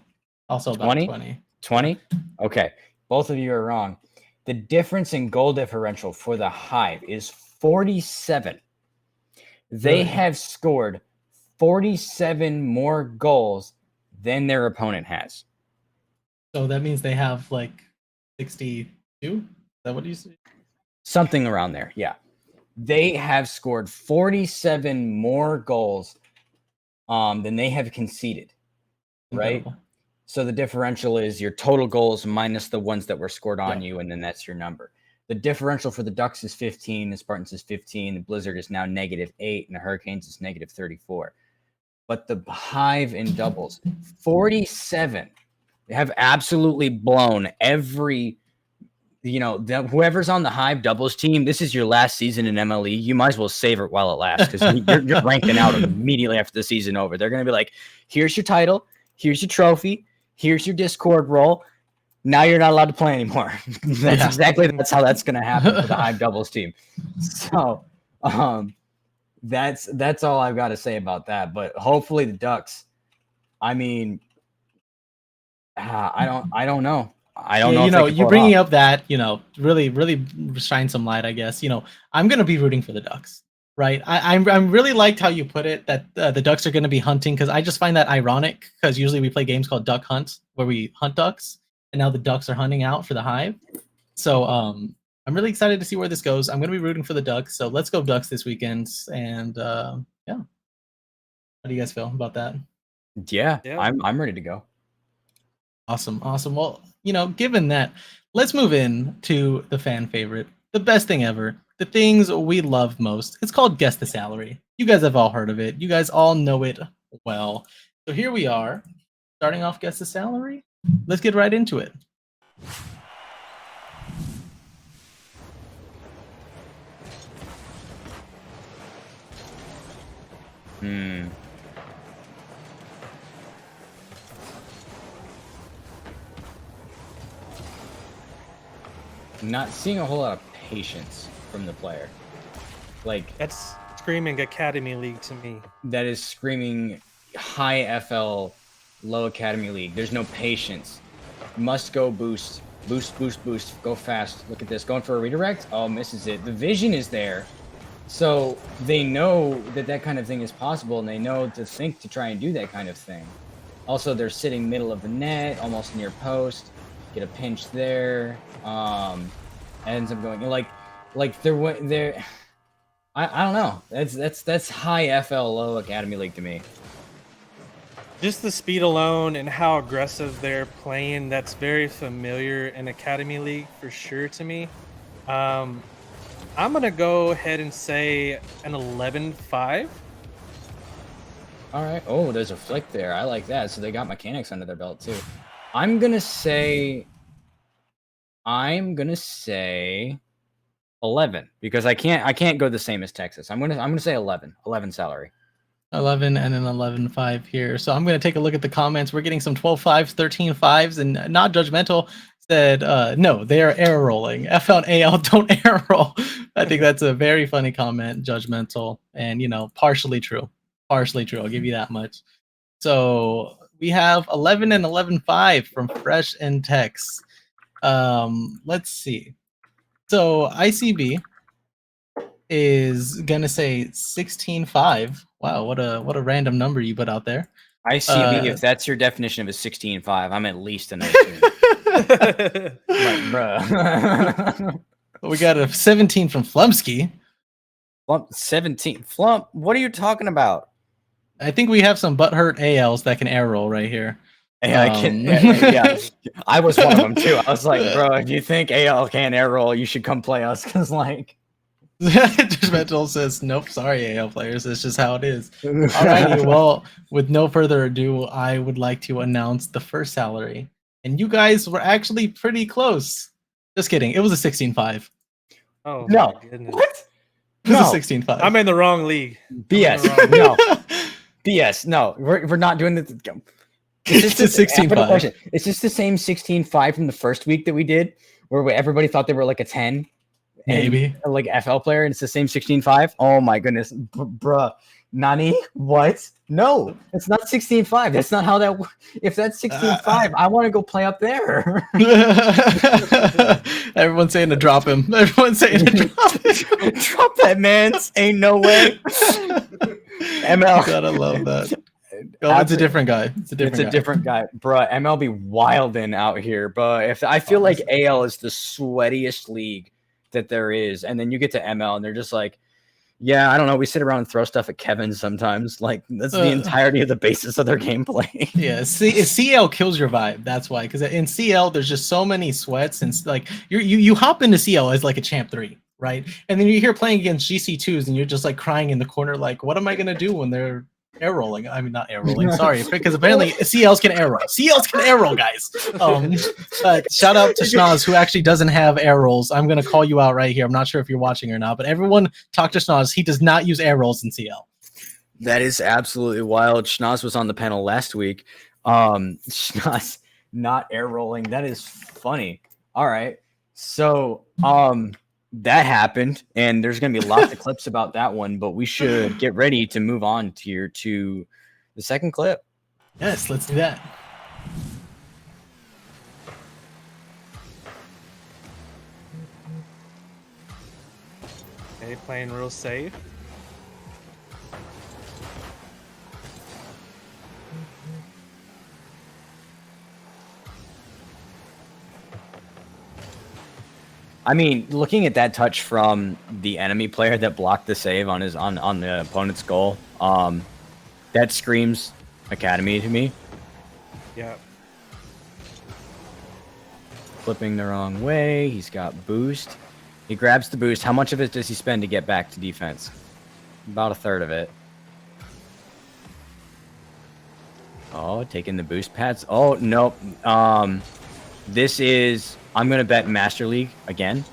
Also about 20.
20? Okay. Both of you are wrong. The difference in goal differential for the Hive is 47. They have scored 47 more goals than their opponent has.
So that means they have like 62? Is that what you said?
Something around there, yeah. They have scored 47 more goals than they have conceded, right?
Incredible.
So the differential is your total goals minus the ones that were scored on you, and then that's your number. The differential for the Ducks is 15, the Spartans is 15, the Blizzard is now -8, and the Hurricanes is -34. But the Hive in doubles, 47. They have absolutely blown every... whoever's on the Hive doubles team, this is your last season in MLE. You might as well savor it while it lasts, because you're ranking out immediately after the season over. They're going to be like, here's your title, here's your trophy, here's your Discord role. Now you're not allowed to play anymore. That's how that's going to happen for the Hive doubles team. So that's all I've got to say about that. But hopefully the Ducks, I mean, I don't know. I don't know.
You bringing up that, really, really shine some light, I guess. I'm going to be rooting for the Ducks. Right. I'm really liked how you put it that the ducks are going to be hunting, because I just find that ironic, because usually we play games called Duck Hunt where we hunt ducks, and now the ducks are hunting out for the hive. So I'm really excited to see where this goes. I'm going to be rooting for the ducks. So let's go ducks this weekend. And yeah, how do you guys feel about that?
Yeah,
Yeah.
I'm ready to go.
Awesome. Well, given that, let's move in to the fan favorite, the best thing ever, the things we love most. It's called Guess the Salary. You guys have all heard of it. You guys all know it well. So here we are, starting off Guess the Salary. Let's get right into it.
Not seeing a whole lot of patience from the player. Like,
That's screaming Academy League to me.
that is screaming high FL, low Academy League. There's no patience. Must go boost. Boost, boost, boost. Go fast. Look at this. Going for a redirect. Oh, misses it. The vision is there. So they know that kind of thing is possible, and they know to think to try and do that kind of thing. Also, they're sitting middle of the net, almost near post. Get a pinch there. Ends up going like they're. I don't know. That's high FL, low Academy League to me.
Just the speed alone and how aggressive they're playing, that's very familiar in Academy League for sure to me. I'm going to go ahead and say an 11-5.
All right. Oh, there's a flick there. I like that. So they got mechanics under their belt too. I'm gonna say 11 because I can't go the same as Texas. I'm gonna say 11 salary.
11 and an 11-5 here. So I'm going to take a look at the comments. We're getting some 12-5s, 13-5s, and Not Judgmental said, no, they are error rolling. FL and AL don't error roll. I think that's a very funny comment, Judgmental, and, partially true. Partially true. I'll give you that much. So we have 11 and 11-5 from Fresh and Tex. Let's see. So ICB is gonna say 16-5. Wow, what a random number you put out there.
ICB, if that's your definition of a 16-5, I'm at least an 18. Like, bruh.
We got a 17 from Flumsky.
Flump 17. Flump, what are you talking about?
I think we have some butthurt ALs that can air roll right here.
Yeah, I was one of them too. I was like, bro, if you think AL can't air roll, you should come play us, because like.
Judgmental says, nope, sorry, AL players. It's just how it is. Alrighty, well, with no further ado, I would like to announce the first salary. And you guys were actually pretty close. Just kidding. It was a 16-5.
Oh,
no.
My goodness.
What?
It was a 16-5.
I'm in the wrong league.
BS. No. BS. No, we're not doing this.
It's just 16-5.
It's just the same 16-5 from the first week that we did, where everybody thought they were like a 10.
Maybe
like FL player, and it's the same 16-5. Oh my goodness, bruh. Nani? What? No, it's not 16-5. That's not how that. If that's 16-5, I want to go play up there.
Everyone's saying to drop him. Everyone's saying to drop him.
Drop that, man. Ain't no way. ML.
Gotta love that. Oh, it's a different guy. It's a different
guy, bro. MLB wilding out here, but if I feel like AL is the sweatiest league that there is, and then you get to ML and they're just like, yeah, I don't know, we sit around and throw stuff at Kevin sometimes. Like, that's the entirety of the basis of their gameplay.
Yeah, CL kills your vibe. That's why, because in CL there's just so many sweats, and like you hop into CL as like a champ 3, right? And then you're here playing against GC2s and you're just like crying in the corner, like, what am I gonna do when they're air rolling? I mean, not air rolling, sorry, because apparently CLs can air roll. CLs can air roll, guys. Shout out to Schnoz, who actually doesn't have air rolls. I'm gonna call you out right here. I'm not sure if you're watching or not, but everyone talk to Schnoz. He does not use air rolls in CL.
That is absolutely wild. Schnoz was on the panel last week. Schnoz not air rolling. That is funny. All right. So that happened, and there's going to be lots of clips about that one, but we should get ready to move on to the second clip.
Yes, let's do that.
Okay, playing real safe.
I mean, looking at that touch from the enemy player that blocked the save on his on the opponent's goal, that screams Academy to me.
Yeah.
Flipping the wrong way. He's got boost. He grabs the boost. How much of it does he spend to get back to defense? About a third of it. Oh, taking the boost pads. Oh, nope. This is... I'm going to bet Master League again.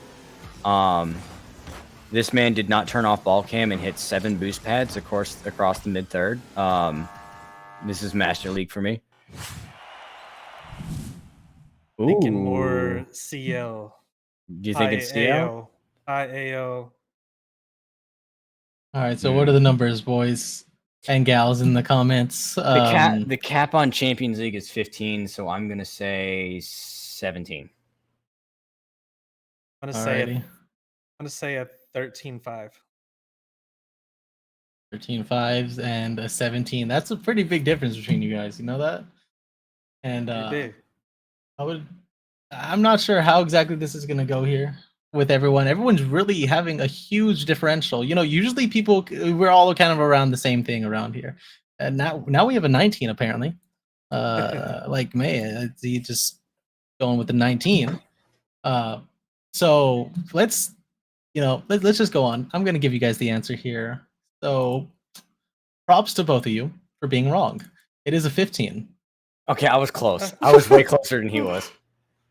This man did not turn off ball cam and hit 7 boost pads across the mid-third. This is Master League for me.
Thinking
Ooh.
more CL.
Do you think it's CL?
IAO.
All right, so what are the numbers, boys and gals, in the comments?
The cap on Champions League is 15, so I'm going to say 17.
I'm gonna say a 13.5.
13.5s and a 17. That's a pretty big difference between you guys. You know that? And
Big.
I'm not sure how exactly this is gonna go here with everyone. Everyone's really having a huge differential. You know, usually we're all kind of around the same thing around here. And now we have a 19 apparently. Like man, he just going with the 19. So let's just go on. I'm gonna give you guys the answer here. So props to both of you for being wrong. It is a 15.
Okay, I was close. I was way closer than he was.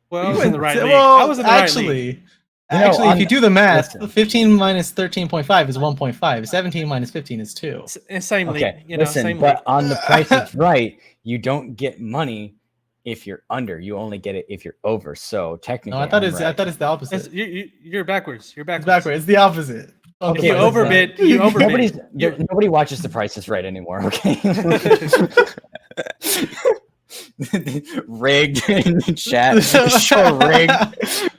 Well, I was in the right league. I was in the right league.
Actually, if you do the math, 15 minus 13.5 is 1.5. 17 minus 15 is 2.
Same league.
Okay,
Same league.
but on the Price is Right, you don't get money if you're under. You only get it if you're over. So technically,
no, I thought it's the opposite.
You're backwards. You're backwards.
It's backwards. It's the opposite.
Okay,
you overbid. You overbid.
Nobody watches the Price is Right anymore. Okay. Rigged in the chat. Show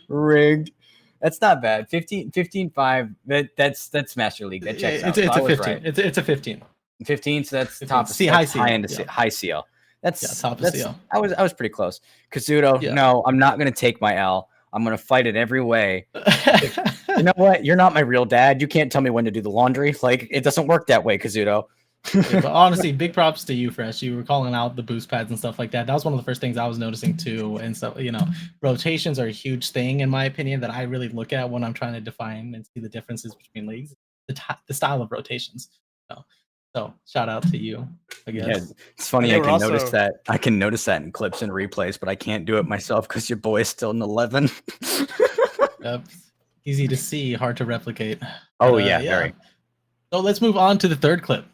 rigged. That's not bad. 15.5. That's Master League. That checks out.
It's
so
a 15. Right. It's a 15.
15. So that's
15.
top. High CL. That's
top of CL.
I was pretty close. Kazuto, no, I'm not gonna take my L. I'm gonna fight it every way. You know what? You're not my real dad. You can't tell me when to do the laundry. Like it doesn't work that way, Kazuto.
But honestly, big props to you, Fresh. You were calling out the boost pads and stuff like that. That was one of the first things I was noticing too. And so, rotations are a huge thing in my opinion that I really look at when I'm trying to define and see the differences between leagues. The style of rotations. So shout out to you, I guess.
Yeah, it's funny. I can notice that in clips and replays, but I can't do it myself because your boy is still in 11.
Yep. Easy to see, hard to replicate.
Oh yeah, very.
So let's move on to the third clip.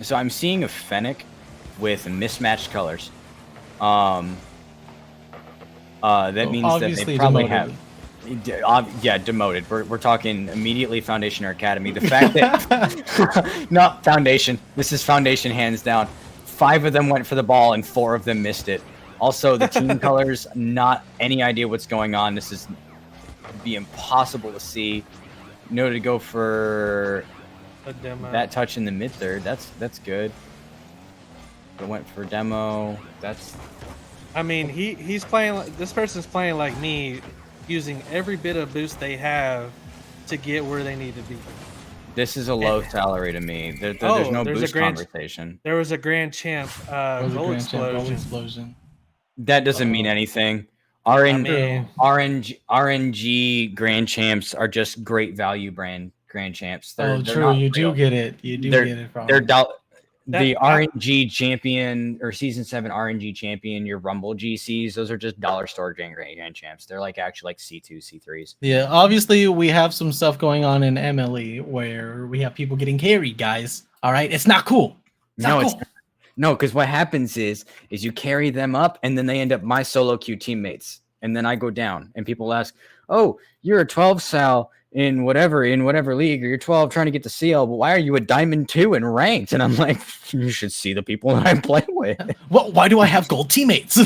So I'm seeing a Fennec with mismatched colors. That means that they probably
demoted.
Demoted. We're talking immediately Foundation or Academy. The fact that not Foundation. This is Foundation hands down. 5 of them went for the ball and 4 of them missed it. Also, the team colors, not any idea what's going on. This is be impossible to see. To go for that touch in the mid third. That's good. It went for demo.
I mean, he's playing. This person's playing like me, using every bit of boost they have to get where they need to be.
This is a low salary to me. There's no boost conversation.
There was a grand champ goal explosion.
That doesn't mean anything. RNG grand champs are just great value grand champs.
They're true. You do get it. You do get it from.
The RNG champion or season 7 RNG champion, your Rumble GCs, those are just dollar store grand champs. They're actually like C2, C3s.
Yeah, obviously we have some stuff going on in MLE where we have people getting carried, guys. All right, it's not cool.
No, because what happens is you carry them up and then they end up my solo queue teammates, and then I go down and people ask, "Oh, you're a 12 Sal in whatever league, or you're 12 trying to get the CL, but why are you a Diamond 2 in ranked?" And I'm like, you should see the people that I play with.
Well, why do I have gold teammates?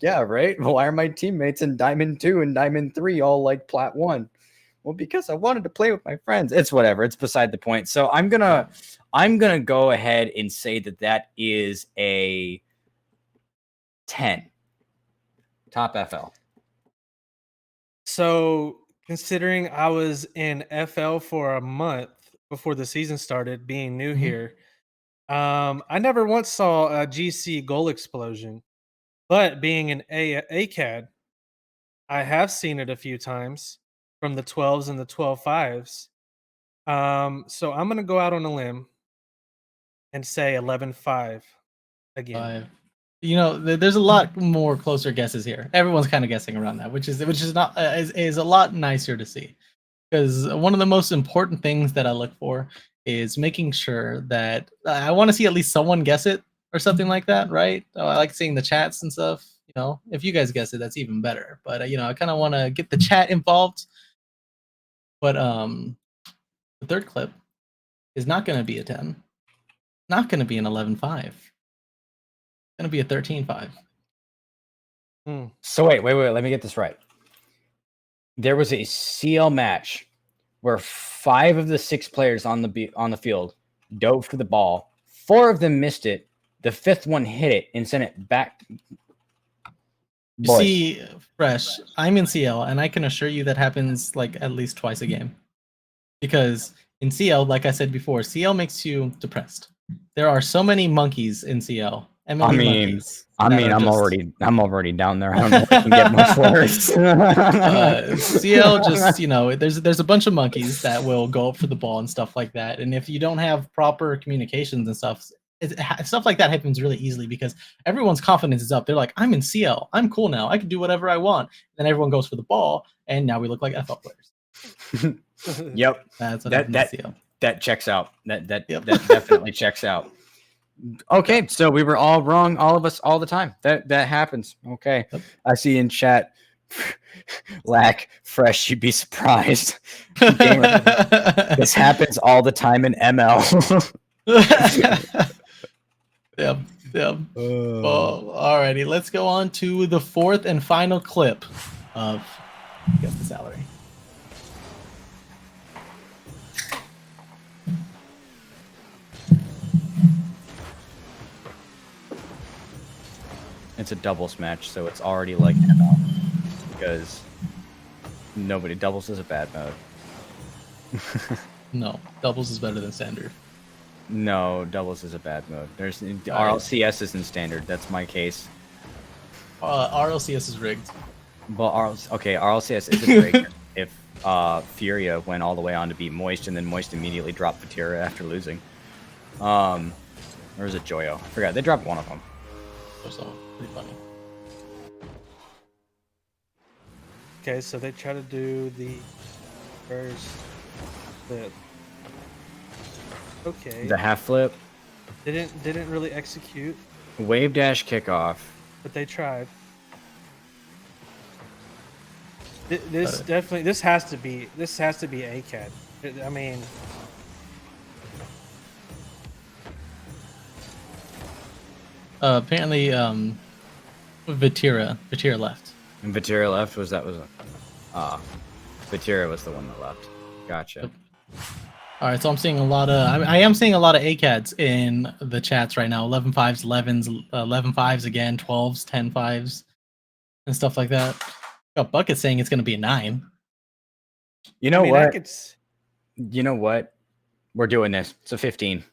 Yeah, right. Well, why are my teammates in Diamond 2 and Diamond 3 all like Plat 1? Well, because I wanted to play with my friends. It's whatever. It's beside the point. So I'm gonna go ahead and say that is a 10. Top FL.
So considering I was in FL for a month before the season started, being new here, I never once saw a GC goal explosion. But being an ACAD, I have seen it a few times from the 12s and the 12.5s. So I'm gonna go out on a limb and say 11.5 again.
There's a lot more closer guesses here. Everyone's kind of guessing around that, which is not is a lot nicer to see. Because one of the most important things that I look for is making sure that I want to see at least someone guess it or something like that, right? I like seeing the chats and stuff. If you guys guess it, that's even better. But I kind of want to get the chat involved. But the third clip is not going to be a 10, not going to be an 11.5. It's going to be a 13.5.
So wait. Let me get this right. There was a CL match where 5 of the 6 players on the field dove for the ball. 4 of them missed it. The 5th one hit it and sent it back.
You see, Fresh, I'm in CL, and I can assure you that happens like at least twice a game. Because in CL, like I said before, CL makes you depressed. There are so many monkeys in CL. MLE monkeys.
I'm already down there. I don't know if I can get much worse.
CL just, there's a bunch of monkeys that will go up for the ball and stuff like that. And if you don't have proper communications and stuff like that happens really easily because everyone's confidence is up. They're like, I'm in CL. I'm cool now. I can do whatever I want. Then everyone goes for the ball, and now we look like FL players.
Yep.
That's what happens in CL.
That checks out. That definitely checks out. Okay, so we were all wrong, all of us, all the time. That happens. Okay, yep. I see in chat, Lack Fresh. You'd be surprised. This happens all the time in ML.
Yep. Well, alrighty. Let's go on to the 4th and final clip of Guess the Salary.
It's a doubles match, so it's already like ML because doubles is a bad mode.
No, doubles is better than standard.
No, doubles is a bad mode. There's RLCS isn't standard. That's my case.
RLCS is rigged.
Well, RLCS isn't rigged if Furia went all the way on to beat Moist, and then Moist immediately dropped Vatira after losing. Or was it Joyo? I forgot. They dropped one of them.
So pretty funny.
Okay, so they try to do the first flip. Okay.
The half flip.
Didn't really execute.
Wave dash kickoff.
But they tried. This has to be ACAD. I mean,
apparently Vatira left.
And Vatira left? Vatira was the one that left. Gotcha.
All right, so I'm seeing a lot of I am seeing a lot of ACADs in the chats right now. 11.5s, 11s, 11.5s again, 12s, 10.5s, and stuff like that. Got Bucket saying it's going to be a 9.
You know what? You know what? We're doing this. It's a 15.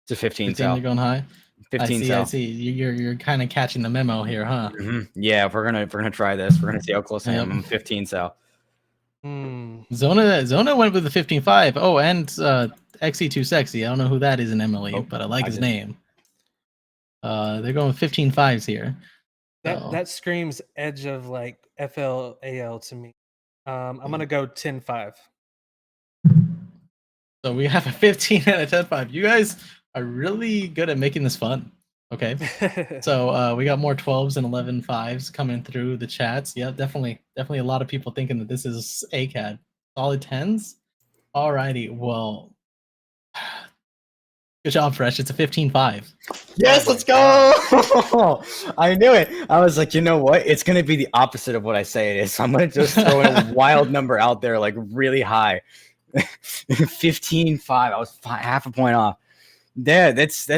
It's a 15.
15 they're going high.
15.
I see. You're kind of catching the memo here, huh?
Mm-hmm. Yeah, we're gonna try this. We're gonna see how close I am. I'm 15 Sal.
Zona went with the 15.5. Oh, and XE2 Sexy. I don't know who that is in MLE, but I like his name. They're going with 15.5s here.
That screams edge of like FLAL to me. I'm gonna go 10.5.
So we have a 15 and a 10.5. You guys are really good at making this fun. Okay. So we got more 12s and 11.5s coming through the chats. Yeah, definitely a lot of people thinking that this is ACAD. Solid 10s. Alrighty. Well, Good job, Fresh. It's a 15-5.
Yes, let's go. I knew it. I was like, you know what? It's going to be the opposite of what I say it is. So I'm going to just throw in a wild number out there, like really high. 15-5. I was half a point off. Yeah, that's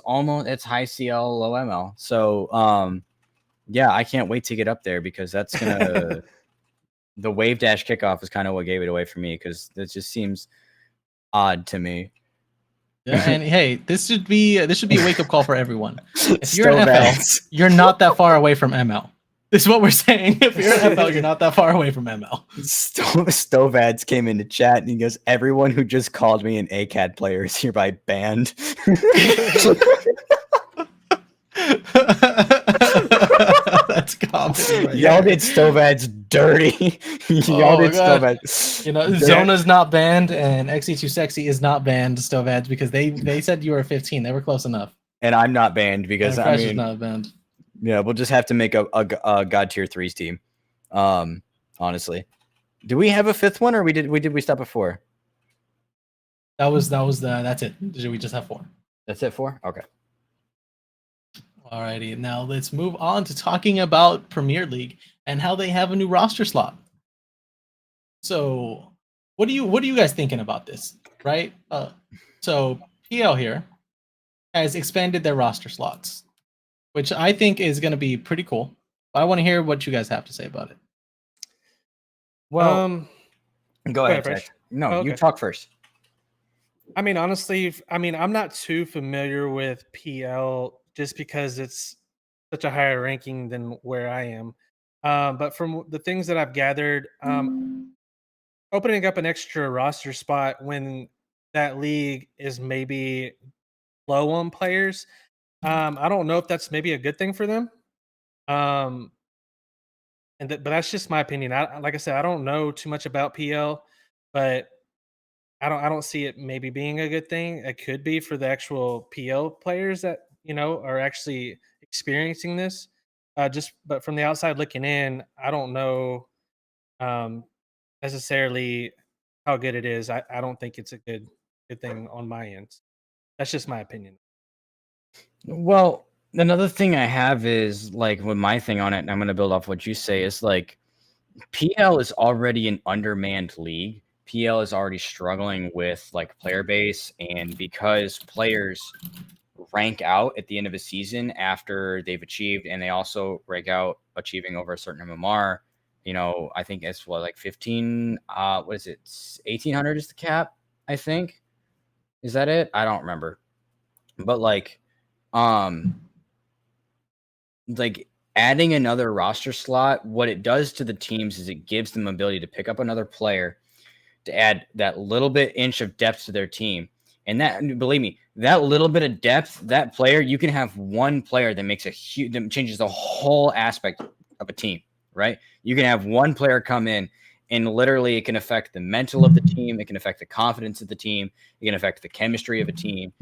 almost, that's high CL, low ML. So, yeah, I can't wait to get up there because that's going to, the wave dash kickoff is kind of what gave it away for me because it just seems odd to me.
Yeah, and hey, this should be a wake up call for everyone. If you're in FL, you're not that far away from ML. This is what we're saying. If you're in FL, you're not that far away from ML.
Stovads came into chat and he goes, "Everyone who just called me an ACAD player is hereby banned."
That's comedy. Right
Y'all did Stovads dirty. Y'all did Stovads.
You know, Zona's not banned and XE2 Sexy is not banned, Stovads, because they said you were 15. They were close enough.
And I'm not banned because
Fresh is not banned.
Yeah, we'll just have to make a God tier 3s team. Honestly, do we have a fifth one, or did we stop at 4?
That's it. We just have 4.
That's it, 4. Okay.
Alrighty, now let's move on to talking about Premier League and how they have a new roster slot. So, what are you guys thinking about this? Right? So PL here has expanded their roster slots, which I think is going to be pretty cool. But I want to hear what you guys have to say about it.
Well, go ahead, Fresh. No, okay. You talk first.
I mean, honestly, I'm not too familiar with PL just because it's such a higher ranking than where I am. But from the things that I've gathered, opening up an extra roster spot when that league is maybe low on players, I don't know if that's maybe a good thing for them. But that's just my opinion. Like I said, I don't know too much about PL, but I don't see it maybe being a good thing. It could be for the actual PL players that are actually experiencing this. But from the outside looking in, I don't know necessarily how good it is. I don't think it's a good thing on my end. That's just my opinion.
Well, another thing I have is like with my thing on it, and I'm going to build off what you say, is like PL is already an undermanned league. PL is already struggling with like player base, and because players rank out at the end of a season after they've achieved, and they also rank out achieving over a certain MMR. I think it's like 15. What is it? 1,800 is the cap. I think. Is that it? I don't remember. But like adding another roster slot, what it does to the teams is it gives them ability to pick up another player to add that little bit inch of depth to their team. And that, believe me, that little bit of depth, that player, you can have one player that makes that changes the whole aspect of a team, right? You can have one player come in and literally it can affect the mental of the team. It can affect the confidence of the team. It can affect the chemistry of a team.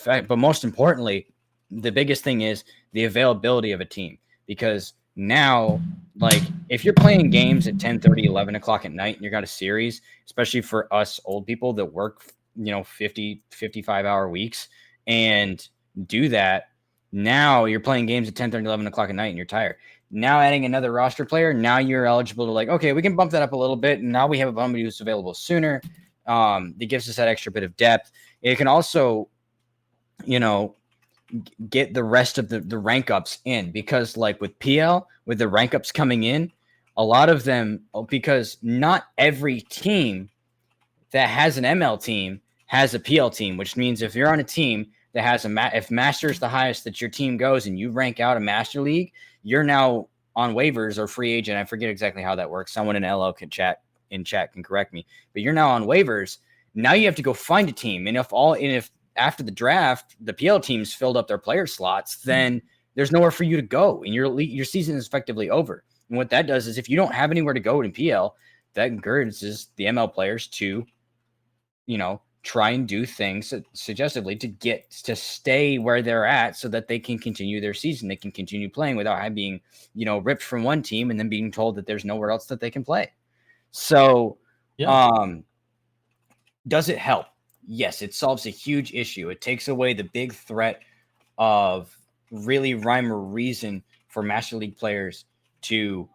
But most importantly, the biggest thing is the availability of a team. Because now, like, if you're playing games at 10:30, 11 o'clock at night and you got a series, especially for us old people that work, 50, 55-hour weeks and do that, now you're playing games at 10:30, 11 o'clock at night and you're tired. Now adding another roster player, now you're eligible to like, okay, we can bump that up a little bit. And now we have somebody who's available sooner. That gives us that extra bit of depth. It can also, get the rest of the rank ups in, because like with PL, with the rank ups coming in, a lot of them, because not every team that has an ML team has a PL team, which means if you're on a team that has if master is the highest that your team goes and you rank out a master league, you're now on waivers or free agent. I forget exactly how that works. Someone in LL can chat can correct me, but you're now on waivers. Now you have to go find a team. And if after the draft, the PL teams filled up their player slots, then there's nowhere for you to go, and your season is effectively over. And what that does is if you don't have anywhere to go in PL, that encourages the ML players to, try and do things suggestively to stay where they're at so that they can continue their season. They can continue playing without being, ripped from one team and then being told that there's nowhere else that they can play. So, does it help? yes, it solves a huge issue. It takes away the big threat of really rhyme or reason for Master League players to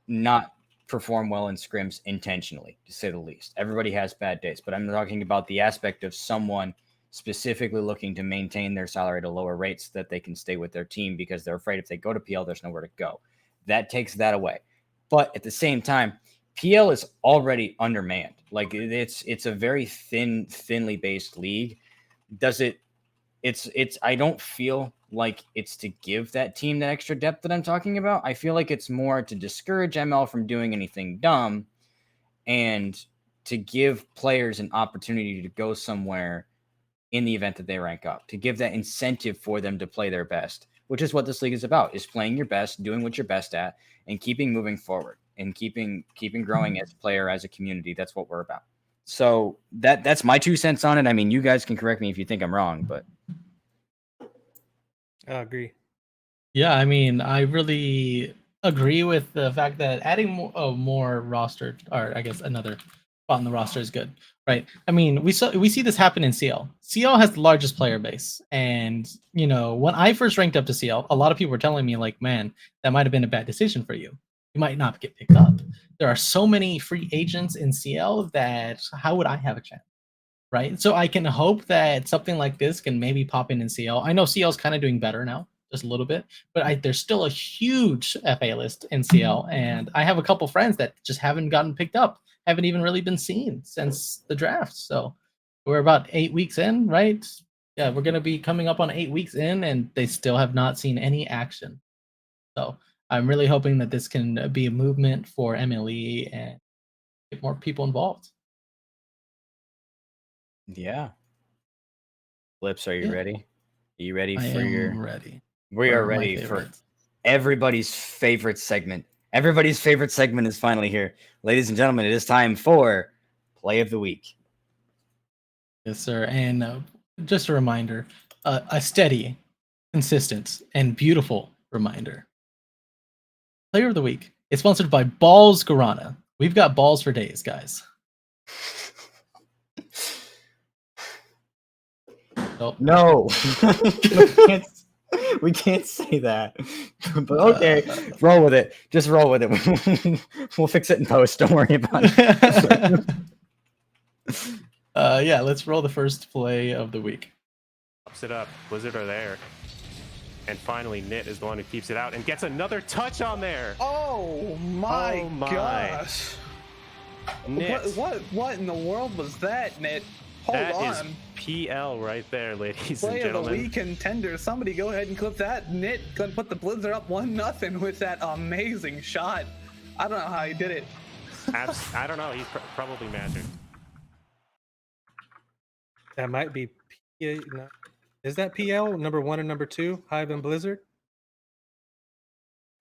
not perform well in scrims intentionally, to say the least. Everybody has bad days, but I'm talking about the aspect of someone specifically looking to maintain their salary at a lower rate so that they can stay with their team because they're afraid if they go to PL, there's nowhere to go. That takes that away. But at the same time, PL is already undermanned. Like it's a very thinly based league. Does it? It's. I don't feel like it's to give that team that extra depth that I'm talking about. I feel like it's more to discourage ML from doing anything dumb and to give players an opportunity to go somewhere in the event that they rank up, to give that incentive for them to play their best, which is what this league is about, is playing your best, doing what you're best at, and keeping moving forward and keeping growing as a player, as a community. That's what we're about. So that's my 2 cents on it. I mean, you guys can correct me if you think I'm wrong, but
I agree.
Yeah, I mean, I really agree with the fact that adding more roster, or I guess another spot in the roster is good, right? I mean, we see this happen in CL. CL has the largest player base, and you know, when I first ranked up to CL, a lot of people were telling me like, "Man, that might have been a bad decision for you. You might not get picked up. There are so many free agents in CL that how would I have a chance?" Right? So I can hope that something like this can maybe pop in CL. I know CL's kind of doing better now, just a little bit, but there's still a huge FA list in CL, and I have a couple friends that just haven't gotten picked up, haven't even really been seen since the draft. So we're about 8 weeks in, right? Yeah, we're gonna be coming up on 8 weeks in, and they still have not seen any action. So I'm really hoping that this can be a movement for MLE and get more people involved.
yeah. Flips, are you
Yeah.
ready? Are you ready
I
for
am ready.
We are
for my
ready for
favorites.
everybody's favorite segment. Everybody's favorite segment is finally here. Ladies and gentlemen, it is time for Play of the Week.
Yes, sir. And just a reminder, a steady, consistent, and beautiful reminder. Player of the Week is sponsored by Balls Guarana. We've got balls for days, guys. Nope.
No. We can't say that. But okay, roll with it. Just roll with it. We'll fix it in post. Don't worry about it.
Yeah, let's roll the first play of the week.
Pops it up. Blizzard are there. And finally, Nit is the one who keeps it out and gets another touch on there.
Oh my gosh.
Nit.
What in the world was that, Nit? Hold
That
on.
is PL right there, ladies
Play
and
of
gentlemen.
the week contender. Somebody go ahead and clip that. Nit gonna put the Blizzard up 1-0 with that amazing shot. I don't know how he did it.
I don't know. He's probably magic.
That might be. No. Is that PL number 1 and number 2? Hive and Blizzard.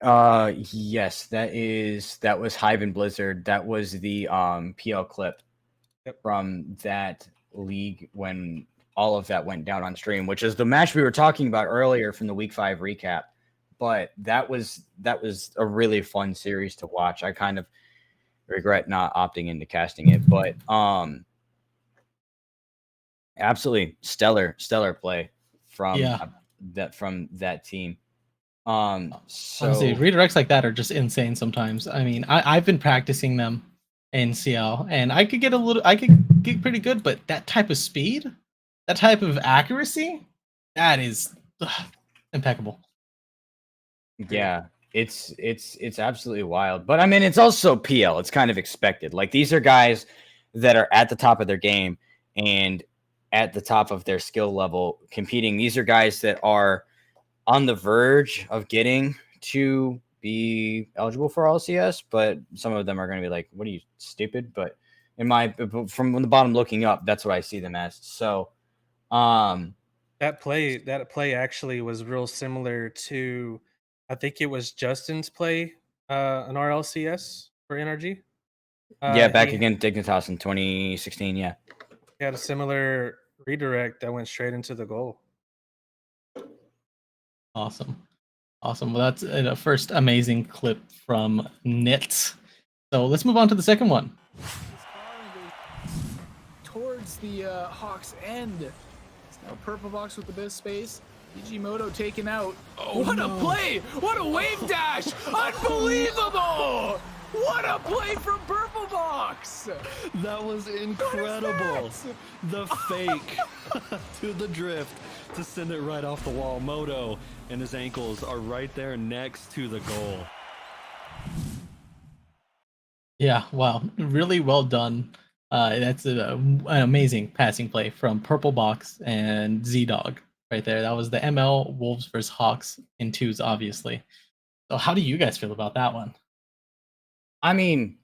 Yes, that was Hive and Blizzard. That was the PL clip from that league when all of that went down on stream, which is the match we were talking about earlier from the week 5 recap. But that was a really fun series to watch. I kind of regret not opting into casting it, but absolutely stellar play from that team. So
honestly, redirects like that are just insane sometimes. I mean, I've been practicing them in CL, and I could get pretty good, but that type of speed, that type of accuracy, that is impeccable.
Yeah, it's absolutely wild. But I mean, it's also PL. It's kind of expected. Like, these are guys that are at the top of their game and at the top of their skill level competing. These are guys that are on the verge of getting to be eligible for LCS, but some of them are going to be like, "What are you, stupid?" But from the bottom looking up, that's what I see them as. So,
that play actually was real similar to, I think it was Justin's play an RLCS for NRG.
Yeah, back against Dignitas in 2016. Yeah,
he had a similar redirect that went straight into the goal.
Awesome. Well, that's a first amazing clip from Nit. So let's move on to the second one.
towards the Hawks end. It's now Purple Box with the best space. Digimoto taken out. Oh, what a play! What a wave dash! Unbelievable! What a play from Purple Box!
That was incredible. The fake to the drift to send it right off the wall. Moto and his ankles are right there next to the goal.
Yeah, wow, really well done. That's an amazing passing play from Purple Box and Z-Dog right there. That was the ML Wolves versus Hawks in twos, obviously. So how do you guys feel about that one?
I mean,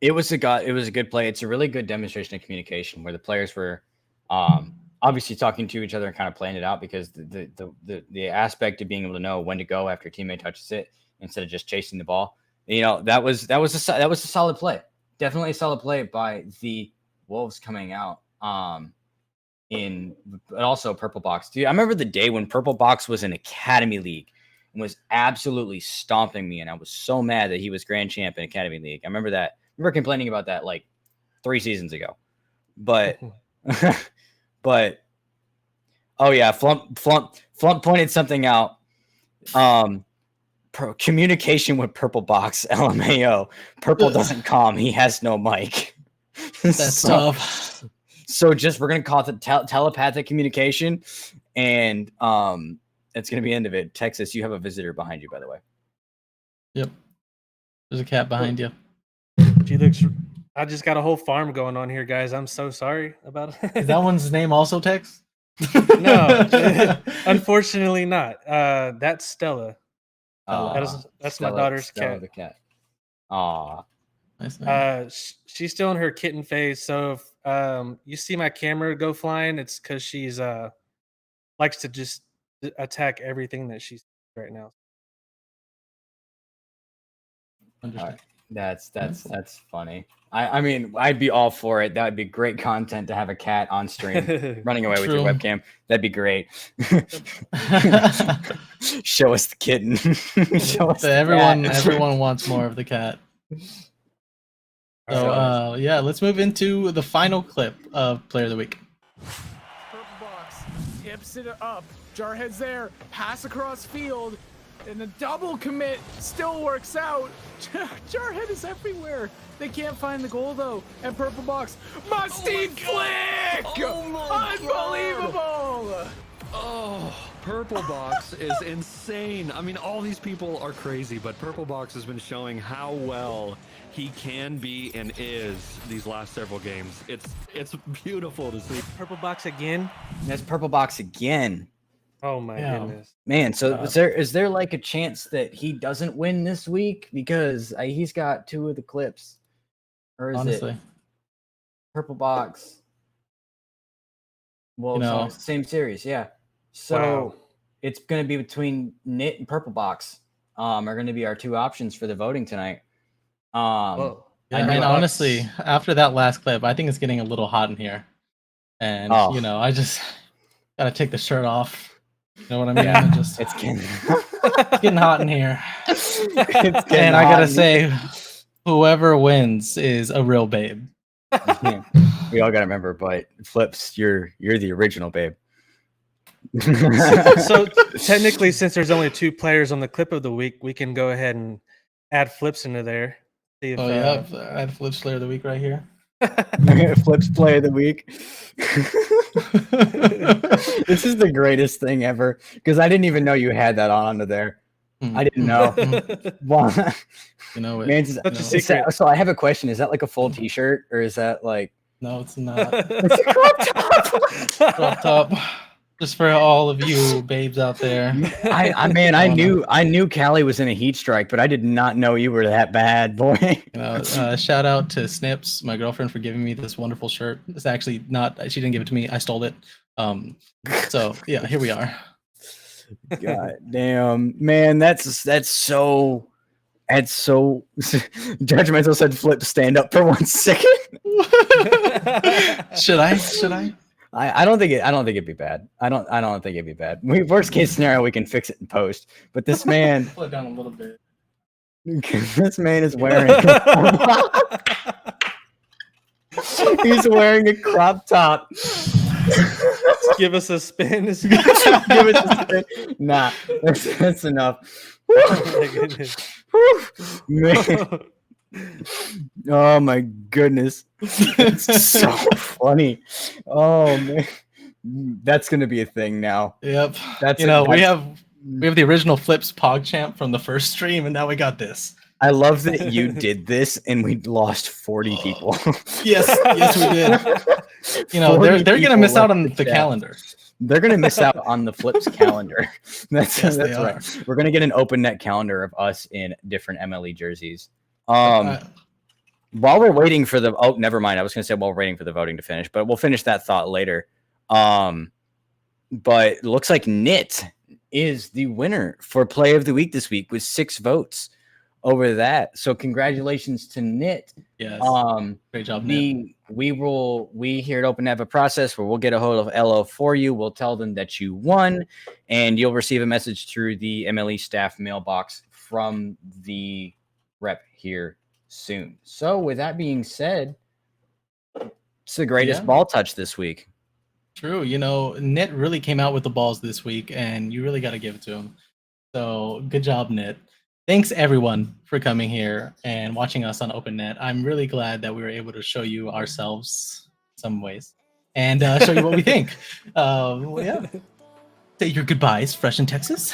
it was a good play. It's a really good demonstration of communication where the players were obviously talking to each other and kind of playing it out, because the aspect of being able to know when to go after a teammate touches it instead of just chasing the ball. You know, that was a solid play. Definitely a solid play by the Wolves coming out. But also Purple Box. Dude, I remember the day when Purple Box was in Academy League and was absolutely stomping me, and I was so mad that he was grand champ in Academy League. I remember that. I remember complaining about that like 3 seasons ago. But but oh yeah, Flump pointed something out. Communication with Purple Box, LMAO. Purple doesn't calm. He has no mic.
That's tough.
So we're gonna call it telepathic communication, and that's gonna be the end of it. Texas, you have a visitor behind you, by the way.
Yep. There's a cat behind you.
She looks. I just got a whole farm going on here, guys. I'm so sorry about it.
Is that one's name also Tex?
No, unfortunately not. That's Stella. That's my daughter's cat.
The cat. Aw.
Nice.
She's still in her kitten phase, so if you see my camera go flying, it's because she's likes to just attack everything that she's right now.
Right. That's funny. I mean, I'd be all for it. That would be great content to have a cat on stream running away with your webcam. That'd be great. Show us the kitten. Show us
everyone wants more of the cat. So yeah, let's move into the final clip of Player of the Week.
Purple Box tips it up. Jarhead's there. Pass across field. And the double commit still works out. Jarhead is everywhere. They can't find the goal though. And Purple Box musty flick! Unbelievable!
Oh, Purple Box is insane. I mean, all these people are crazy, but Purple Box has been showing how well he can be and is these last several games. It's beautiful to see.
Purple Box again.
That's Purple Box again.
Oh my goodness,
man! So is there like a chance that he doesn't win this week because he's got 2 of the clips, or is it Purple Box? Well, so it's the same series, yeah. So it's going to be between Knit and Purple Box. Are going to be our 2 options for the voting tonight.
And honestly, after that last clip, I think it's getting a little hot in here, and I just gotta take the shirt off. You know what I mean?
Yeah,
it's
getting
hot in here. And I gotta say, whoever wins is a real babe.
Yeah. We all gotta remember, but Flips, you're the original babe.
So technically, since there's only 2 players on the clip of the week, we can go ahead and add Flips into there. See if,
add Flips Player of the Week right here.
Flips Play of the Week. This is the greatest thing ever, because I didn't even know you had that on under there. I didn't know.
You know it.
Man, such a secret. So I have a question. Is that like a full t-shirt, or is that like...
No, it's not.
It's a crop top.
Crop top. Just for all of you babes out there.
I knew Callie was in a heat strike, but I did not know you were that bad, boy.
Shout out to Snips, my girlfriend, for giving me this wonderful shirt. It's actually not, she didn't give it to me. I stole it. So yeah, here we are.
God damn, man, that's so judgmental. Said Flip, stand up for 1 second.
Should I?
I don't think it'd be bad. I don't think it'd be bad. Worst case scenario, we can fix it in post. But this man,
pull it down a little bit.
This man is wearing. He's wearing a crop top.
Give us a spin.
Give it a spin. Nah, that's enough.
Oh my goodness.
Man. Oh my goodness. It's so funny. Oh man. That's gonna be a thing now.
Yep.
That's
we have the original Flips PogChamp from the first stream, and now we got this.
I love that you did this and we lost 40 people.
Yes, we did. They're gonna miss out on the calendar.
They're gonna miss out on the Flips calendar. That's
They are.
right. We're gonna get an open net calendar of us in different MLE jerseys. While we're waiting for never mind. I was gonna say while we're waiting for the voting to finish, but we'll finish that thought later. But it looks like Nit is the winner for Play of the Week this week with 6 votes over that. So congratulations to Nit.
Yes. Great job, Nit.
We here at Open have a process where we'll get a hold of LO for you. We'll tell them that you won, and you'll receive a message through the MLE staff mailbox from the rep here soon. So with that being said, it's the greatest ball touch this week.
True. Nit really came out with the balls this week, and you really got to give it to him. So good job, Nit. Thanks, everyone, for coming here and watching us on OpenNet. I'm really glad that we were able to show you ourselves in some ways and show you what we think. Say your goodbyes, fresh in Texas.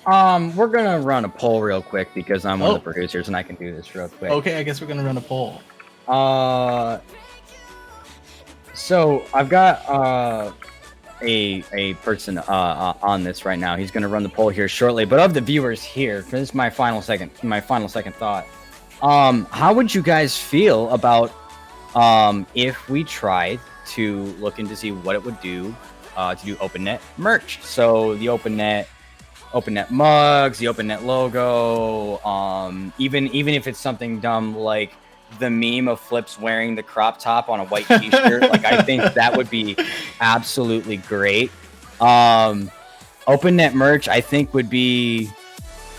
We're gonna run a poll real quick because I'm one of the producers and I can do this real quick.
Okay, I guess we're gonna run a poll.
So I've got a person on this right now. He's gonna run the poll here shortly. But of the viewers here, this is my final second thought. How would you guys feel about if we tried to look into see what it would do to do OpenNet merch? So the OpenNet mugs, the OpenNet logo, even if it's something dumb like the meme of Flips wearing the crop top on a white t-shirt, like I think that would be absolutely great. OpenNet merch I think would be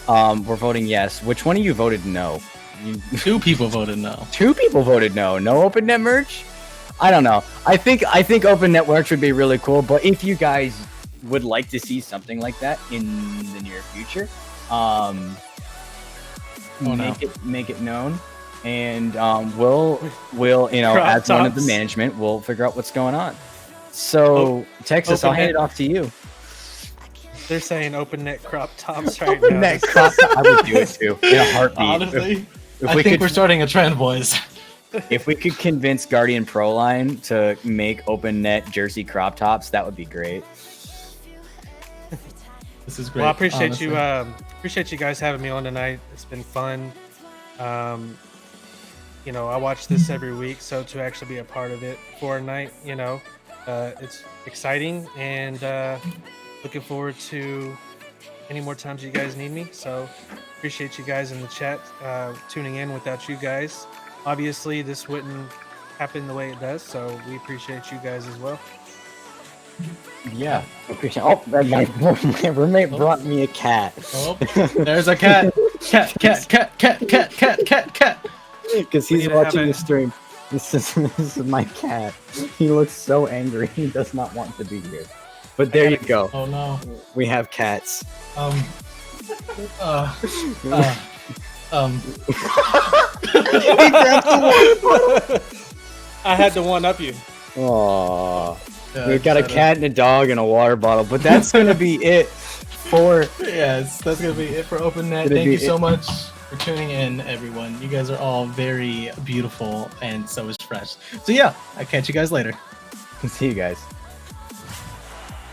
we're voting yes. Which one of you voted no?
2 people voted no.
2 people voted no. No OpenNet merch? I don't know. I think OpenNet merch would be really cool, but if you guys would like to see something like that in the near future, make it known, and we'll as one of the management, we'll figure out what's going on. So Texas, I'll hand it off to you.
They're saying OpenNet crop tops right
now. OpenNet crop top, I would do it too in a heartbeat.
Honestly, I think we're starting a trend, boys.
If we could convince Guardian Pro Line to make OpenNet jersey crop tops, that would be great.
This is great.
Well, I appreciate you. Appreciate you guys having me on tonight. It's been fun. I watch this every week, so to actually be a part of it for a night, it's exciting, and looking forward to any more times you guys need me. So appreciate you guys in the chat tuning in. Without you guys, obviously this wouldn't happen the way it does. So we appreciate you guys as well.
Yeah, appreciate. Oh, my roommate brought me a cat.
Oh, there's a cat. Cat.
Because he's watching the stream. This is my cat. He looks so angry. He does not want to be here. But there you go.
Oh no.
We have cats.
I had to one up you.
Aww. We've got a cat and a dog and a water bottle, but that's gonna be it for.
Yes, that's gonna be it for OpenNet. Thank you so much for tuning in, everyone. You guys are all very beautiful, and so is Fresh. So yeah, I'll catch you guys later.
See you guys.